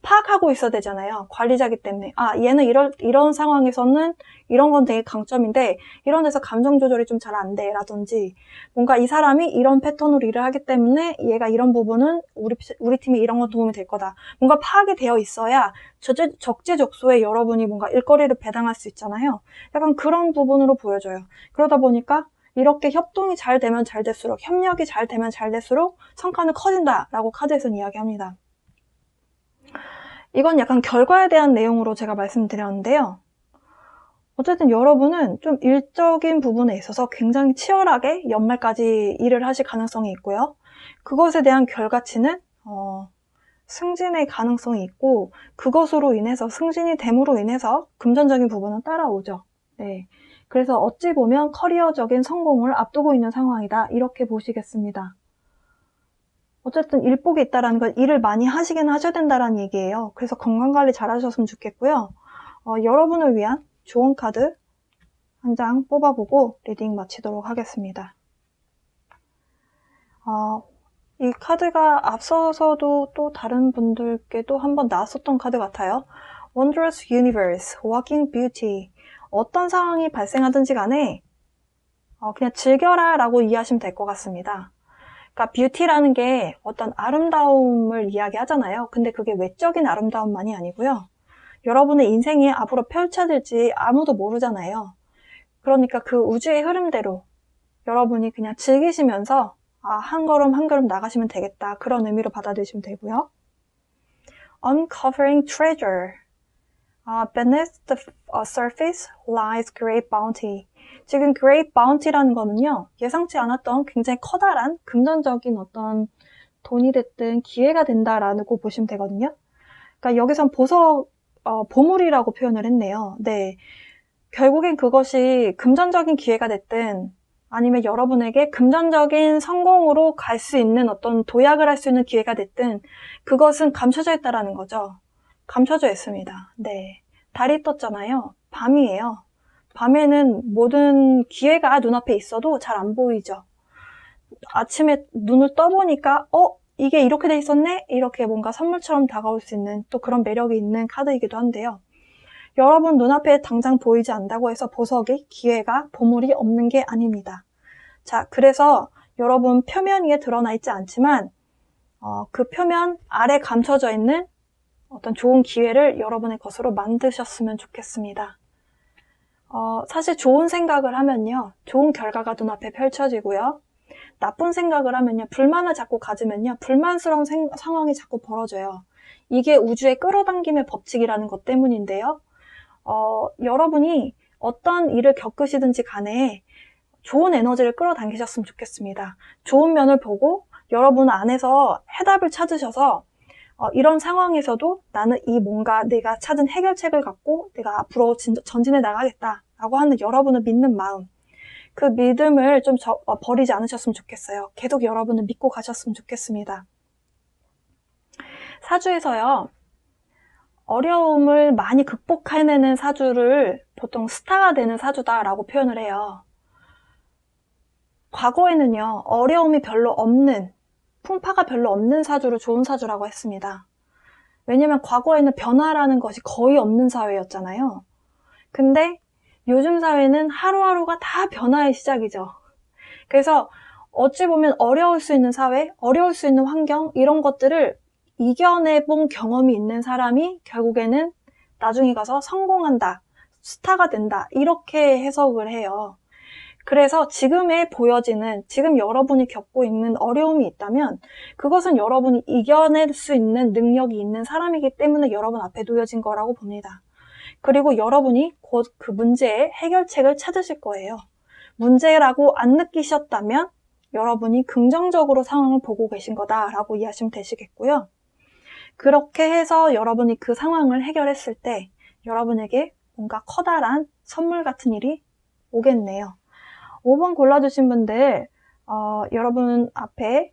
파악하고 있어야 되잖아요. 관리자기 때문에. 얘는 이런 상황에서는 이런 건 되게 강점인데 이런 데서 감정 조절이 좀 잘 안 돼 라든지 뭔가 이 사람이 이런 패턴으로 일을 하기 때문에 얘가 이런 부분은 우리 팀에 이런 건 도움이 될 거다. 뭔가 파악이 되어 있어야 적재적소에 여러분이 뭔가 일거리를 배당할 수 있잖아요. 약간 그런 부분으로 보여져요. 그러다 보니까 이렇게 협동이 잘 되면 잘 될수록 협력이 잘 되면 잘 될수록 성과는 커진다라고 카드에서는 이야기합니다. 이건 약간 결과에 대한 내용으로 제가 말씀드렸는데요. 어쨌든 여러분은 좀 일적인 부분에 있어서 굉장히 치열하게 연말까지 일을 하실 가능성이 있고요. 그것에 대한 결과치는 승진의 가능성이 있고 그것으로 인해서 승진이 됨으로 인해서 금전적인 부분은 따라오죠. 네. 그래서 어찌 보면 커리어적인 성공을 앞두고 있는 상황이다. 이렇게 보시겠습니다. 어쨌든 일복이 있다라는 건 일을 많이 하시긴 하셔야 된다라는 얘기예요. 그래서 건강관리 잘 하셨으면 좋겠고요. 여러분을 위한 조언 카드 한 장 뽑아보고 리딩 마치도록 하겠습니다. 이 카드가 앞서서도 또 다른 분들께도 한번 나왔었던 카드 같아요. Wondrous Universe, Walking Beauty. 어떤 상황이 발생하든지 간에 그냥 즐겨라 라고 이해하시면 될 것 같습니다. 그러니까 뷰티라는 게 어떤 아름다움을 이야기하잖아요. 근데 그게 외적인 아름다움만이 아니고요. 여러분의 인생이 앞으로 펼쳐질지 아무도 모르잖아요. 그러니까 그 우주의 흐름대로 여러분이 그냥 즐기시면서 한 걸음 한 걸음 나가시면 되겠다. 그런 의미로 받아들이시면 되고요. Uncovering treasure. Beneath the surface lies great bounty. 지금 great bounty라는 거는요, 예상치 않았던 굉장히 커다란 금전적인 어떤 돈이 됐든 기회가 된다라고 보시면 되거든요. 그러니까 여기선 보물이라고 표현을 했네요. 네. 결국엔 그것이 금전적인 기회가 됐든 아니면 여러분에게 금전적인 성공으로 갈 수 있는 어떤 도약을 할 수 있는 기회가 됐든 그것은 감춰져 있다라는 거죠. 감춰져 있습니다. 네. 달이 떴잖아요. 밤이에요. 밤에는 모든 기회가 눈앞에 있어도 잘 안 보이죠. 아침에 눈을 떠보니까 이게 이렇게 돼 있었네? 이렇게 뭔가 선물처럼 다가올 수 있는 또 그런 매력이 있는 카드이기도 한데요. 여러분 눈앞에 당장 보이지 않는다고 해서 보석이, 기회가, 보물이 없는 게 아닙니다. 자, 그래서 여러분 표면 위에 드러나 있지 않지만 그 표면 아래 감춰져 있는 어떤 좋은 기회를 여러분의 것으로 만드셨으면 좋겠습니다. 사실 좋은 생각을 하면요, 좋은 결과가 눈앞에 펼쳐지고요. 나쁜 생각을 하면요, 불만을 자꾸 가지면요, 불만스러운 상황이 자꾸 벌어져요. 이게 우주의 끌어당김의 법칙이라는 것 때문인데요. 여러분이 어떤 일을 겪으시든지 간에 좋은 에너지를 끌어당기셨으면 좋겠습니다. 좋은 면을 보고 여러분 안에서 해답을 찾으셔서 이런 상황에서도 나는 이 뭔가 내가 찾은 해결책을 갖고 내가 앞으로 전진해 나가겠다라고 하는 여러분을 믿는 마음, 그 믿음을 좀 버리지 않으셨으면 좋겠어요. 계속 여러분을 믿고 가셨으면 좋겠습니다. 사주에서요, 어려움을 많이 극복해내는 사주를 보통 스타가 되는 사주다라고 표현을 해요. 과거에는요, 어려움이 별로 없는, 풍파가 별로 없는 사주를 좋은 사주라고 했습니다. 왜냐면 과거에는 변화라는 것이 거의 없는 사회였잖아요. 근데 요즘 사회는 하루하루가 다 변화의 시작이죠. 그래서 어찌 보면 어려울 수 있는 사회, 어려울 수 있는 환경, 이런 것들을 이겨내본 경험이 있는 사람이 결국에는 나중에 가서 성공한다, 스타가 된다, 이렇게 해석을 해요. 그래서 지금에 보여지는, 지금 여러분이 겪고 있는 어려움이 있다면 그것은 여러분이 이겨낼 수 있는 능력이 있는 사람이기 때문에 여러분 앞에 놓여진 거라고 봅니다. 그리고 여러분이 곧 그 문제의 해결책을 찾으실 거예요. 문제라고 안 느끼셨다면 여러분이 긍정적으로 상황을 보고 계신 거다라고 이해하시면 되시겠고요. 그렇게 해서 여러분이 그 상황을 해결했을 때 여러분에게 뭔가 커다란 선물 같은 일이 오겠네요. 5번 골라주신 분들, 여러분 앞에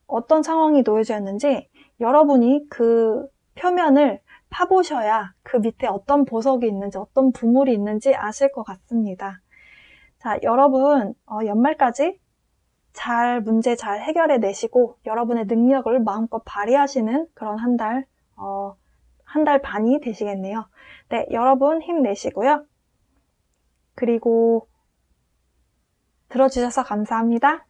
어떤 상황이 놓여져 있는지 여러분이 그 표면을 파보셔야 그 밑에 어떤 보석이 있는지, 어떤 보물이 있는지 아실 것 같습니다. 자, 여러분 연말까지 문제 잘 해결해 내시고 여러분의 능력을 마음껏 발휘하시는 그런 한 달 반이 되시겠네요. 네, 여러분 힘내시고요. 그리고 들어주셔서 감사합니다.